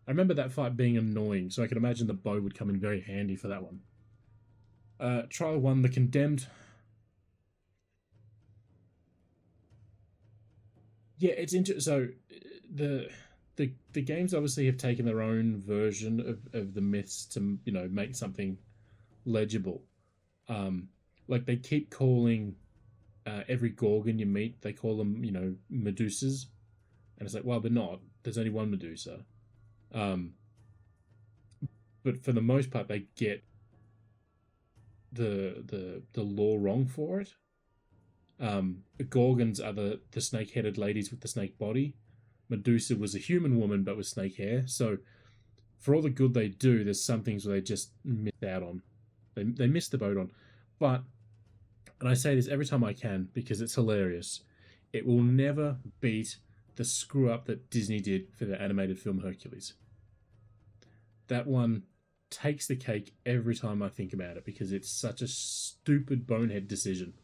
I remember that fight being annoying, so I can imagine the bow would come in very handy for that one. Trial 1, the Condemned. Yeah, it's interesting. So the games obviously have taken their own version of the myths to, you know, make something legible. Like they keep calling every Gorgon you meet, they call them, you know, Medusas, and it's like, well, they're not. There's only one Medusa. But for the most part, they get the lore wrong for it. The Gorgons are the snake-headed ladies with the snake body. Medusa was a human woman but with snake hair. So for all the good they do, there's some things where they just miss out on. They miss the boat on. But, and I say this every time I can because it's hilarious, it will never beat the screw-up that Disney did for the animated film Hercules. That one takes the cake every time I think about it because it's such a stupid bonehead decision.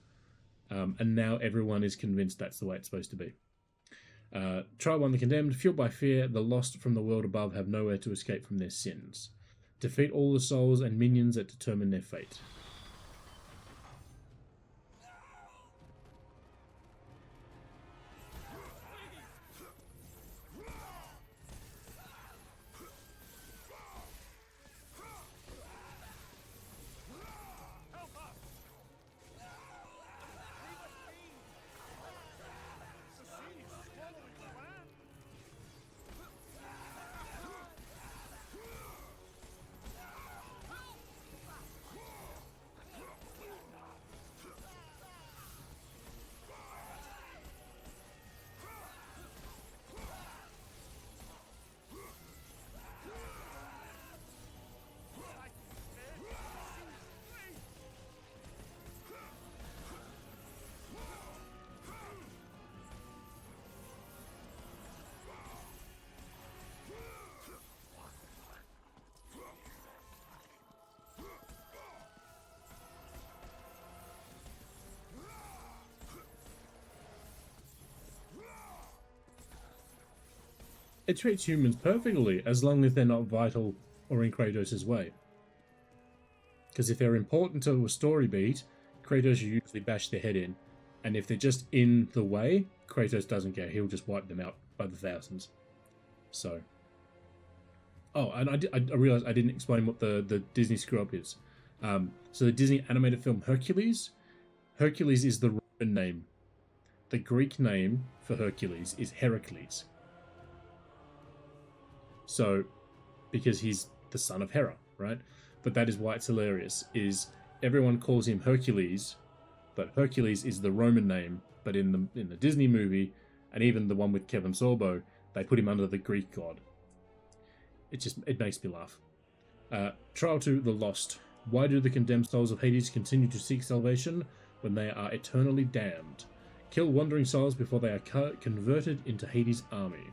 And now everyone is convinced that's the way it's supposed to be. Trial 1, the Condemned. Fueled by fear, the lost from the world above have nowhere to escape from their sins. Defeat all the souls and minions that determine their fate. It treats humans perfectly, as long as they're not vital or in Kratos' way. Because if they're important to a story beat, Kratos usually bash their head in. And if they're just in the way, Kratos doesn't care. He'll just wipe them out by the thousands. So. Oh, and I realized I didn't explain what the Disney screw-up is. So the Disney animated film Hercules. Hercules is the Roman name. The Greek name for Hercules is Heracles. So, because he's the son of Hera, right? But that is why it's hilarious, is everyone calls him Hercules, but Hercules is the Roman name, but in the Disney movie, and even the one with Kevin Sorbo, they put him under the Greek god. It makes me laugh. Trial 2, The Lost. Why do the condemned souls of Hades continue to seek salvation when they are eternally damned? Kill wandering souls before they are converted into Hades' army.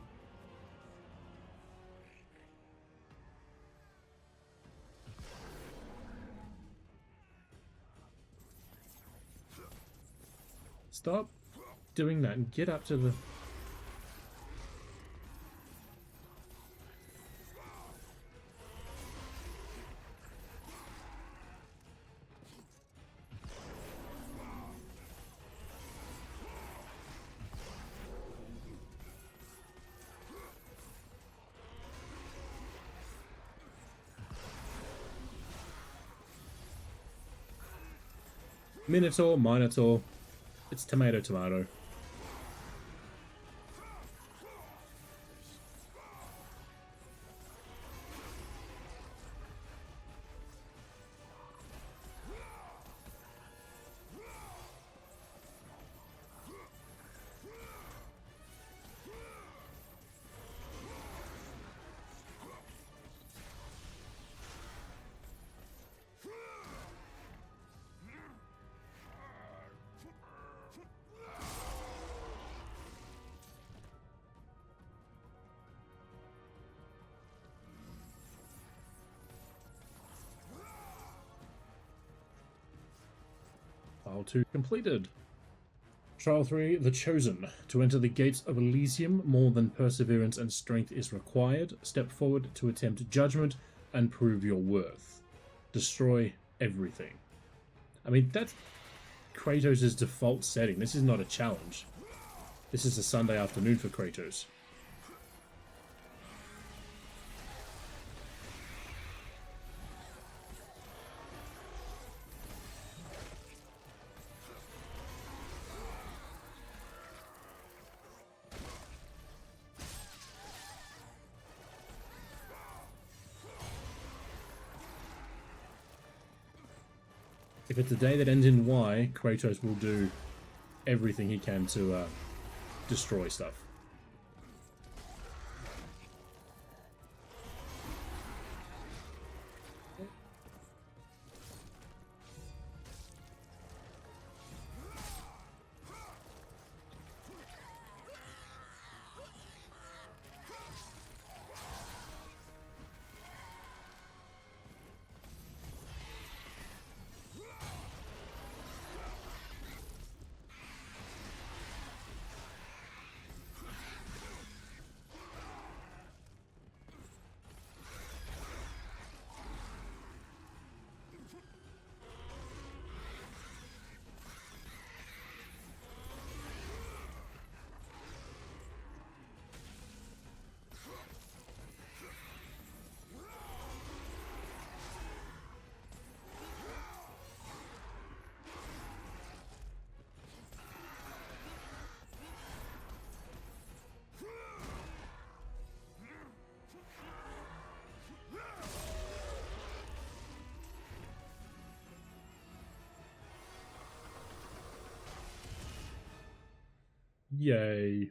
Stop doing that and get up to the... Minotaur, Minotaur. It's tomato, tomato. File 2 completed. Trial 3, The Chosen. To enter the gates of Elysium, more than perseverance and strength is required. Step forward to attempt judgment and prove your worth. Destroy everything. I mean, that's Kratos' default setting. This is not a challenge. This is a Sunday afternoon for Kratos. If it's a day that ends in Y, Kratos will do everything he can to destroy stuff. Yay.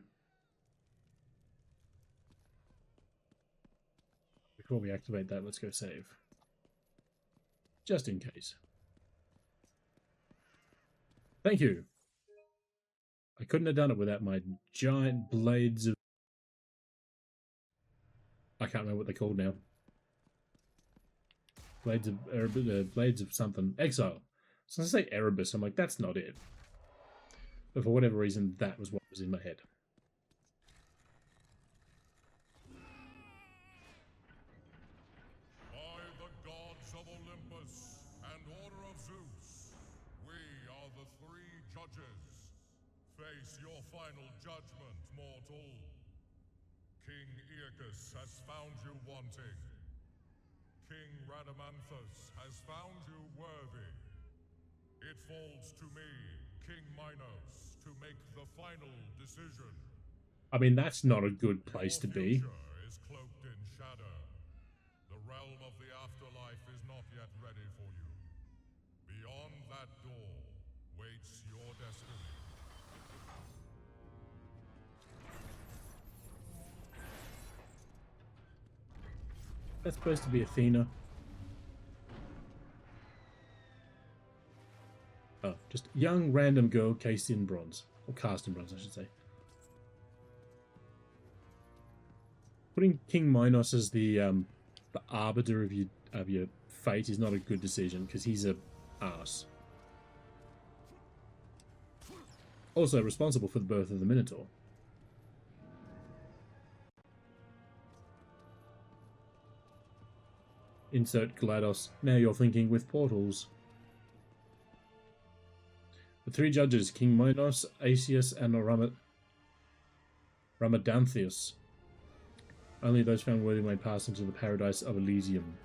Before we activate that, let's go save. Just in case. Thank you. I couldn't have done it without my giant blades of... I can't remember what they're called now. Blades of something. Exile. So I say Erebus, I'm like, that's not it. But for whatever reason, that was what was in my head. By the gods of Olympus and Order of Zeus, we are the three judges. Face your final judgment, mortal. King Aeacus has found you wanting. King Rhadamanthus has found you worthy. It falls to me, King Minos, to make the final decision. I mean, that's not a good place to be. Your future is cloaked in shadow. The realm of the afterlife is not yet ready for you. Beyond that door waits your destiny. That's supposed to be Athena. Oh, just young random girl cased in bronze. Or cast in bronze, I should say. Putting King Minos as the arbiter of your fate is not a good decision, because he's a arse. also responsible for the birth of the Minotaur. Insert GLaDOS. Now you're thinking with portals. The three judges, King Minos, Asius, and Ramadanthius. Only those found worthy may pass into the paradise of Elysium.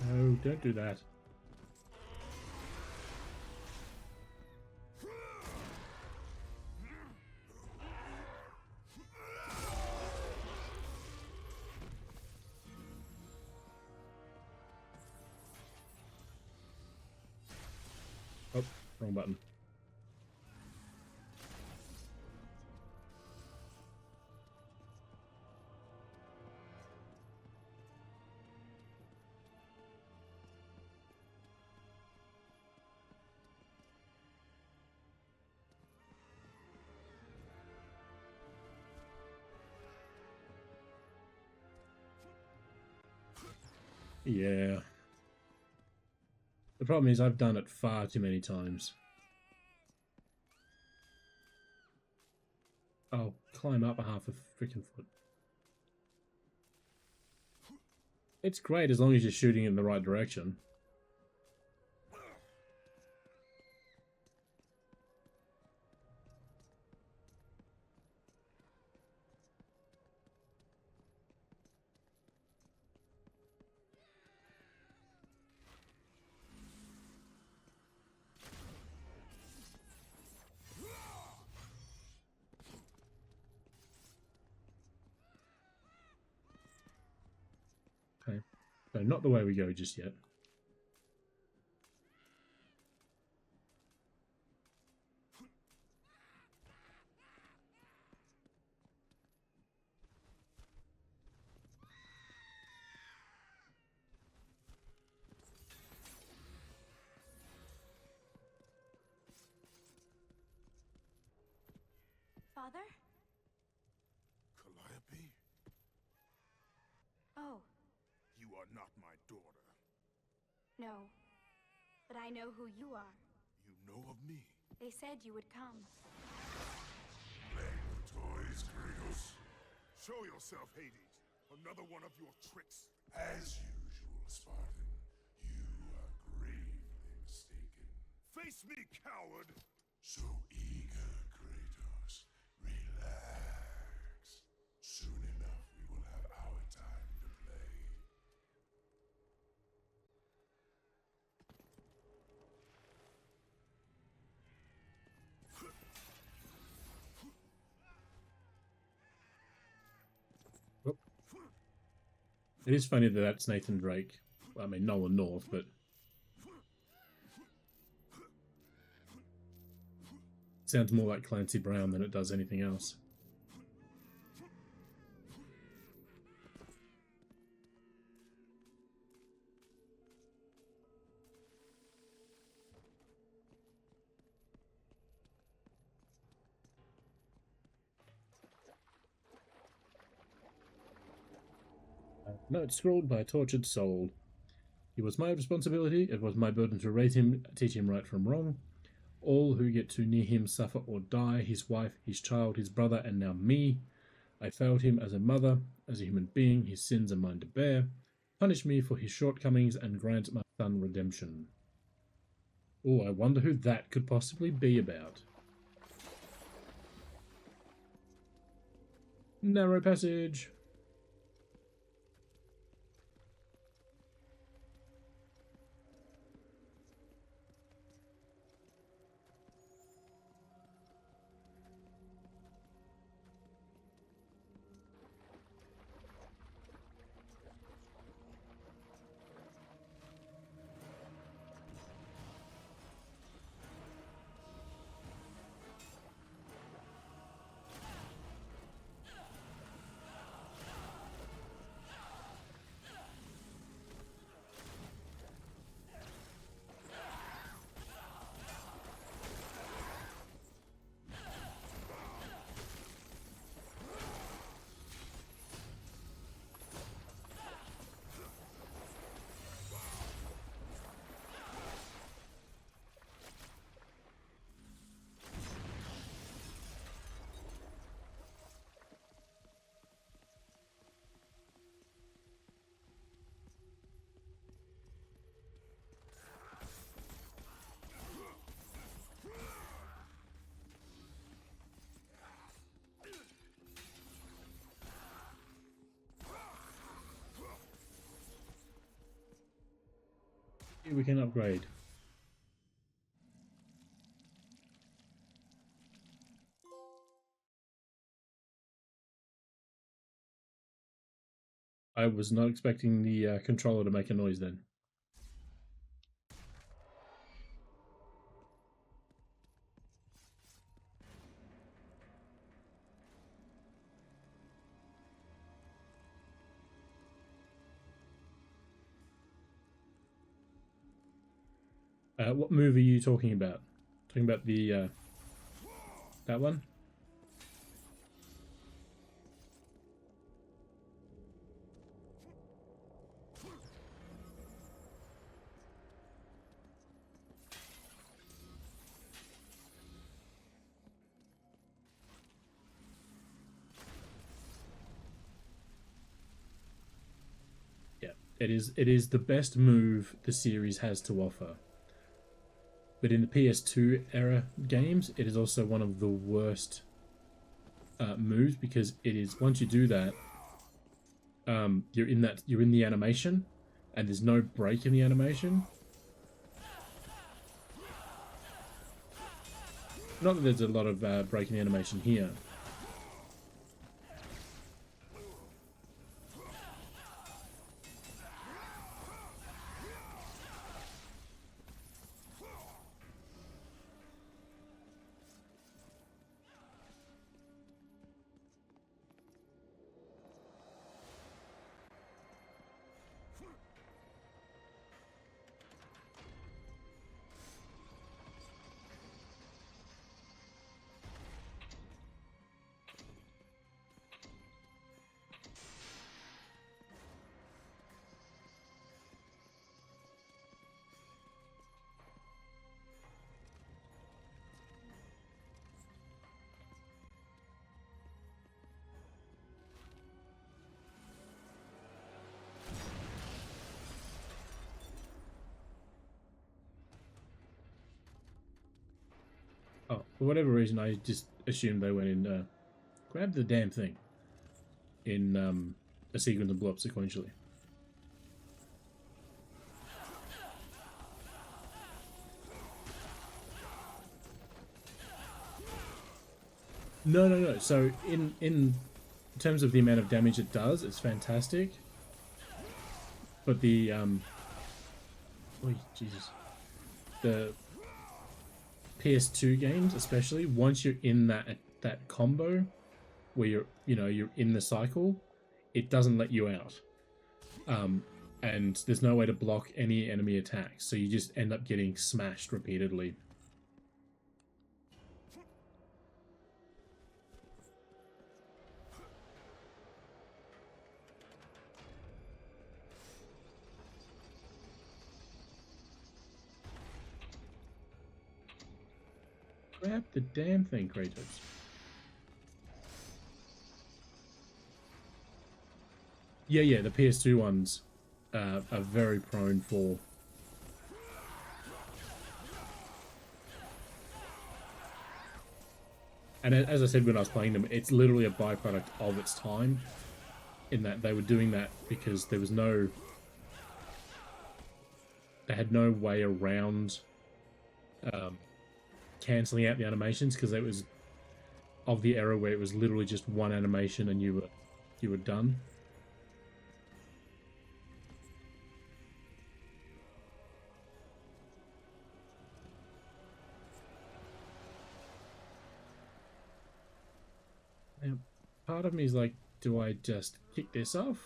No, don't do that. Oh, wrong button. Yeah. The problem is I've done it far too many times. I'll climb up a half a freaking foot. It's great as long as you're shooting in the right direction. Okay. No, not the way we go just yet. Father? Calliope, Oh, you are not my daughter. no. But I know who you are. You know of me. They said you would come. Playing with toys, Kratos. Show yourself, Hades. Another one of your tricks. As usual, Spartan. You are gravely mistaken. Face me, coward! So eager, Kratos. Relax. Soon enough, we will have our time to play. Whoop. It is funny that that's Nathan Drake. I mean, Nolan North, but it sounds more like Clancy Brown than it does anything else. Note scrawled by a tortured soul. It was my responsibility, it was my burden to raise him, teach him right from wrong. All who get too near him suffer or die, his wife, his child, his brother, and now me. I failed him as a mother, as a human being, his sins are mine to bear. Punish me for his shortcomings and grant my son redemption. Oh, I wonder who that could possibly be about. Narrow passage. Here we can upgrade. I was not expecting the controller to make a noise then. What move are you talking about? Talking about the that one? Yeah, it is. It is the best move the series has to offer. But in the PS2 era games, it is also one of the worst moves because it is once you do that, you're in the animation, and there's no break in the animation. Not that there's a lot of break in the animation here. Oh, for whatever reason, I just assumed they went in, grab the damn thing in a sequence and blow up sequentially. No. So in terms of the amount of damage it does, it's fantastic. But the oh Jesus, the PS2 games, especially once you're in that combo where you're in the cycle, it doesn't let you out. And there's no way to block any enemy attacks, so you just end up getting smashed repeatedly. Grab the damn thing, Kratos. Yeah, the PS2 ones are very prone for... And as I said when I was playing them, it's literally a byproduct of its time, in that they were doing that because there was no... They had no way around cancelling out the animations, because it was of the era where it was literally just one animation and you were done. Now, part of me is like, do I just kick this off?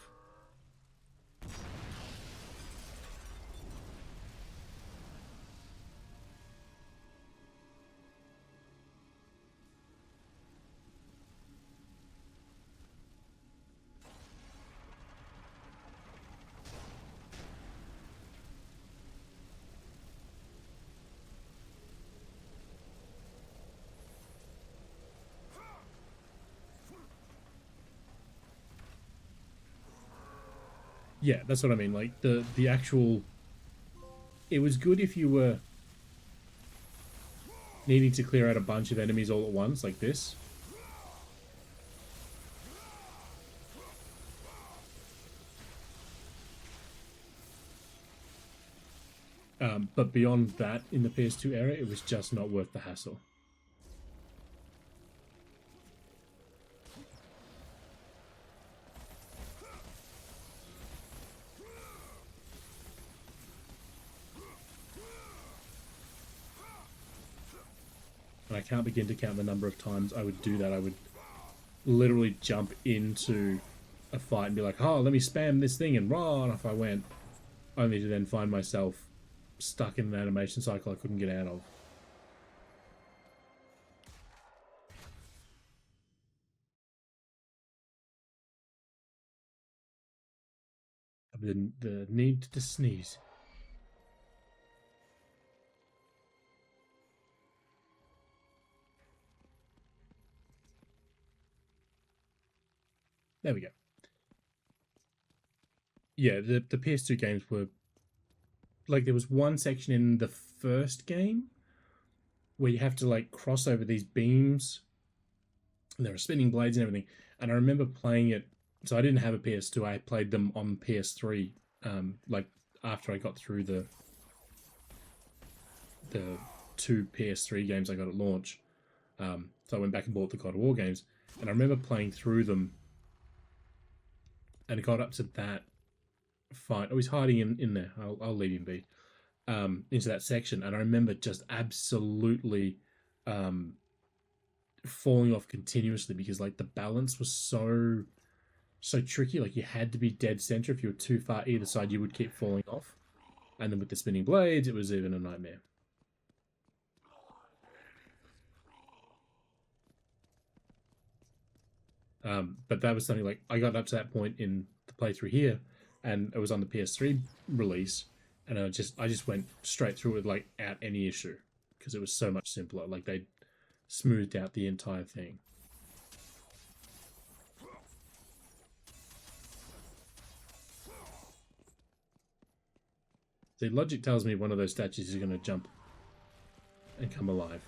Yeah, that's what I mean. Like, the actual... It was good if you were needing to clear out a bunch of enemies all at once, like this. But beyond that, in the PS2 era, it was just not worth the hassle. And I can't begin to count the number of times I would do that. I would literally jump into a fight and be like, oh, let me spam this thing, and run off I went, only to then find myself stuck in an animation cycle I couldn't get out of. The need to sneeze. There we go. Yeah, the PS2 games were... Like, there was one section in the first game where you have to, like, cross over these beams. And there are spinning blades and everything. And I remember playing it... So I didn't have a PS2. I played them on PS3, like, after I got through the 2 PS3 games I got at launch. So I went back and bought the God of War games. And I remember playing through them and got up to that fight. Oh, he's hiding in there. I'll leave him be. Into that section, and I remember just absolutely falling off continuously, because like the balance was so tricky. Like, you had to be dead center. If you were too far either side, you would keep falling off. And then with the spinning blades, it was even a nightmare. But that was something, like, I got up to that point in the playthrough here, and it was on the PS3 release, and I just went straight through it without any issue, because it was so much simpler. Like, they smoothed out the entire thing. The logic tells me one of those statues is going to jump and come alive.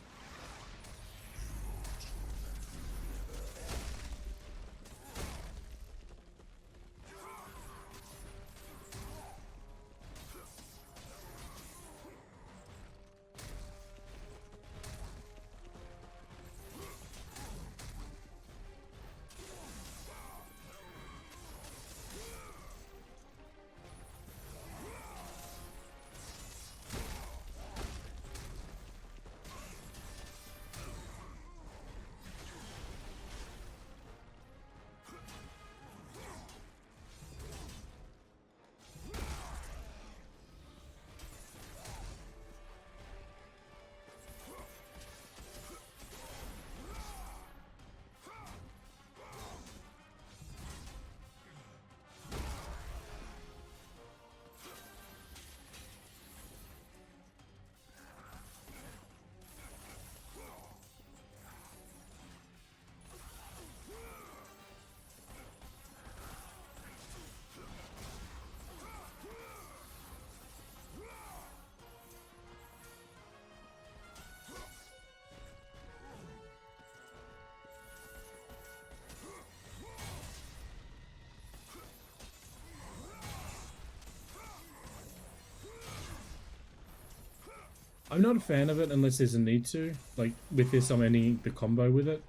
I'm not a fan of it unless there's a need to. Like, with this, I'm ending the combo with it.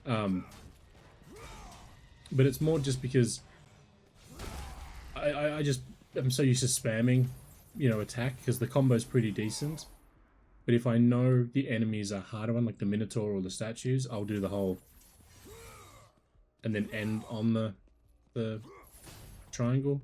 But it's more just because I'm so used to spamming, you know, attack, because the combo's pretty decent. But if I know the enemies are harder one, like the Minotaur or the statues, I'll do the whole... and then end on the triangle.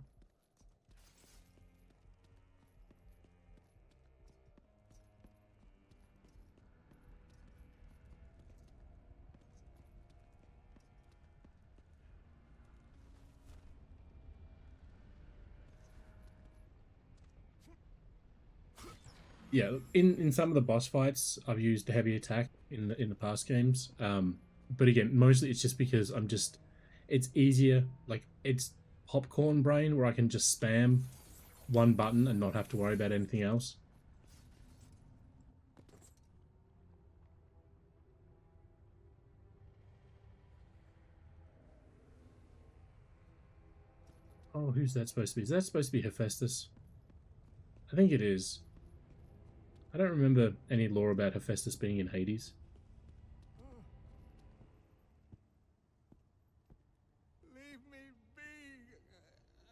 Yeah, in some of the boss fights, I've used heavy attack in the past games. But again, mostly it's just because it's easier. Like, it's popcorn brain where I can just spam one button and not have to worry about anything else. Oh, who's that supposed to be? Is that supposed to be Hephaestus? I think it is. I don't remember any lore about Hephaestus being in Hades. Leave me be.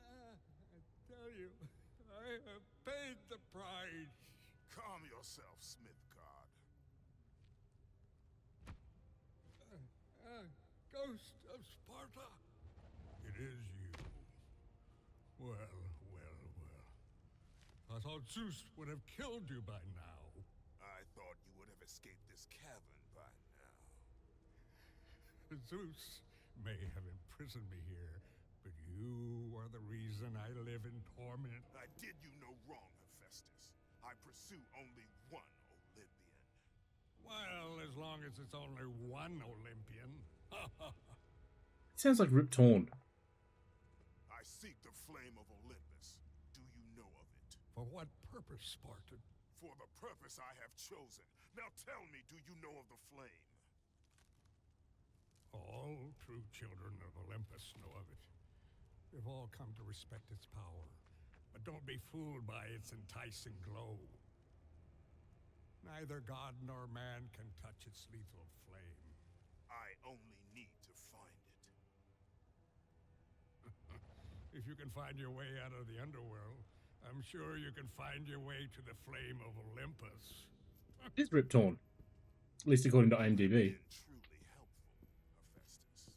I tell you, I have paid the price. Calm yourself, Smith God. Ghost of Sparta. It is you. Well, well, well. I thought Zeus would have killed you by now. I thought you would have escaped this cavern by now. Zeus may have imprisoned me here, but you are the reason I live in torment. I did you no wrong, Hephaestus. I pursue only one Olympian. Well, as long as it's only one Olympian. It sounds like Rip Torn. I seek the flame of Olympus. Do you know of it? For what purpose, Spartan? For the purpose I have chosen. Now tell me, do you know of the flame? All true children of Olympus know of it. They've all come to respect its power. But don't be fooled by its enticing glow. Neither god nor man can touch its lethal flame. I only need to find it. If you can find your way out of the underworld, I'm sure you can find your way to the flame of Olympus. It is Rip Torn. At least according to IMDb. Truly helpful, Hephaestus.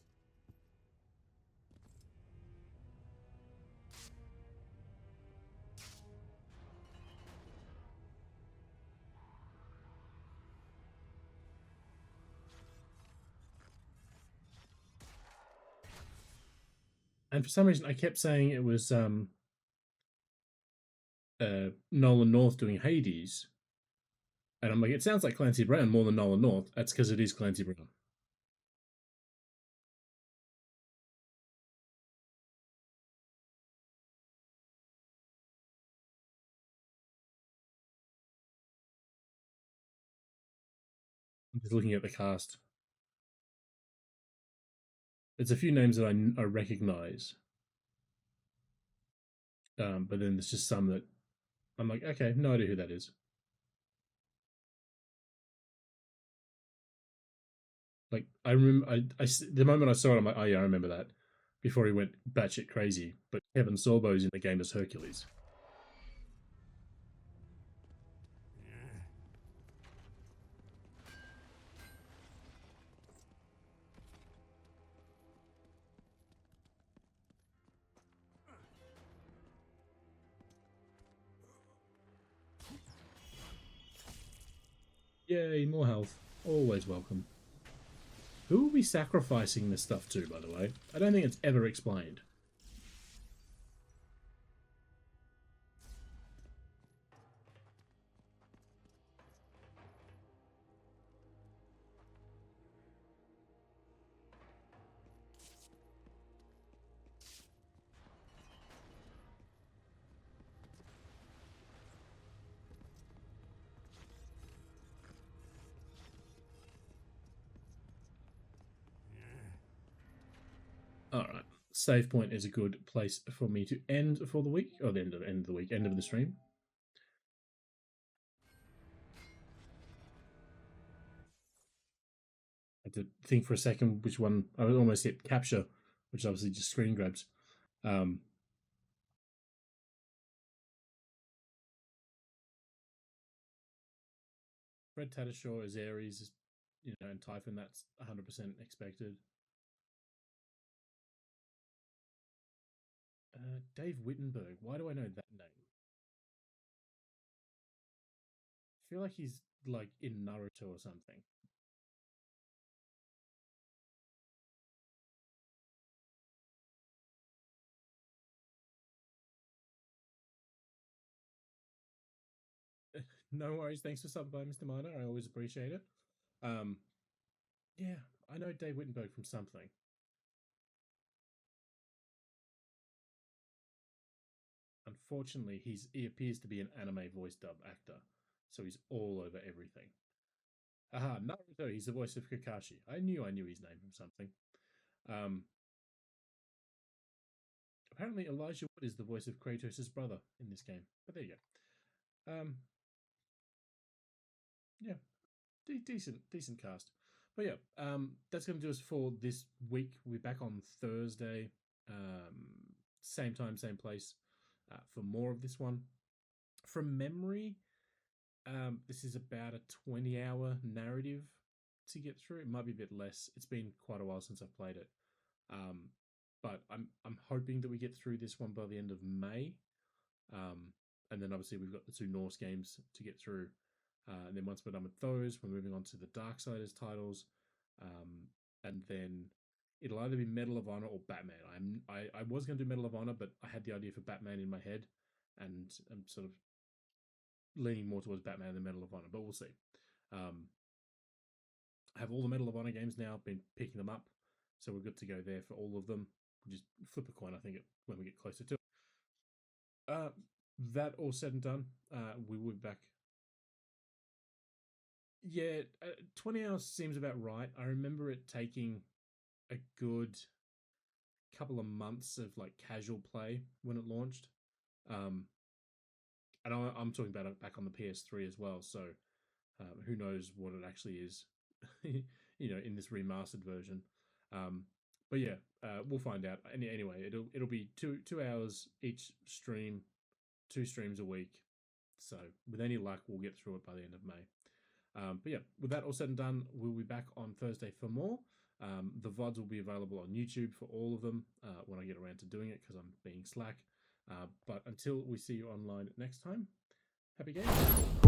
And for some reason, I kept saying it was Nolan North doing Hades. And I'm like, it sounds like Clancy Brown more than Nolan North. That's because it is Clancy Brown. I'm just looking at the cast. There's a few names that I recognize. But then there's just some that I'm like, okay, no idea who that is. Like, I remember, the moment I saw it, I'm like, oh yeah, I remember that. Before he went batshit crazy. But Kevin Sorbo's in the game as Hercules. Yay, more health. Always welcome. Who are we sacrificing this stuff to, by the way? I don't think it's ever explained. Alright. Save point is a good place for me to end for the week. Or the end of the week, end of the stream. had to think for a second which one. I would almost hit capture, which is obviously just screen grabs. Fred Tatasciore as Ares, and Typhon, that's 100% expected. Dave Wittenberg, why do I know that name? I feel like he's like in Naruto or something. No worries. Thanks for stopping by, Mr. Miner. I always appreciate it. Yeah, I know Dave Wittenberg from something. Unfortunately, he appears to be an anime voice dub actor, so he's all over everything. Aha, Naruto. He's the voice of Kakashi. I knew his name from something. Apparently, Elijah Wood is the voice of Kratos' brother in this game. But there you go. Yeah, decent cast. But yeah, that's going to do us for this week. We'll be back on Thursday, same time, same place, for more of this one. From memory, this is about a 20-hour narrative to get through. It might be a bit less. It's been quite a while since I've played it, but I'm hoping that we get through this one by the end of May. And then obviously we've got the 2 Norse games to get through. And then once we're done with those, we're moving on to the Darksiders titles. And then it'll either be Medal of Honor or Batman. I was going to do Medal of Honor, but I had the idea for Batman in my head, and I'm sort of leaning more towards Batman than Medal of Honor, but we'll see. I have all the Medal of Honor games now, been picking them up, so we're good to go there for all of them. We'll just flip a coin, I think, when we get closer to it. That all said and done, we will be back. Yeah, 20 hours seems about right. I remember it taking a good couple of months of like casual play when it launched. And I'm talking about it back on the PS3 as well, so who knows what it actually is, in this remastered version. But yeah, we'll find out. Anyway, it'll be 2 hours each stream, 2 streams a week. So with any luck, we'll get through it by the end of May. But yeah, with that all said and done, we'll be back on Thursday for more. The VODs will be available on YouTube for all of them when I get around to doing it, because I'm being slack. But until we see you online next time, happy games.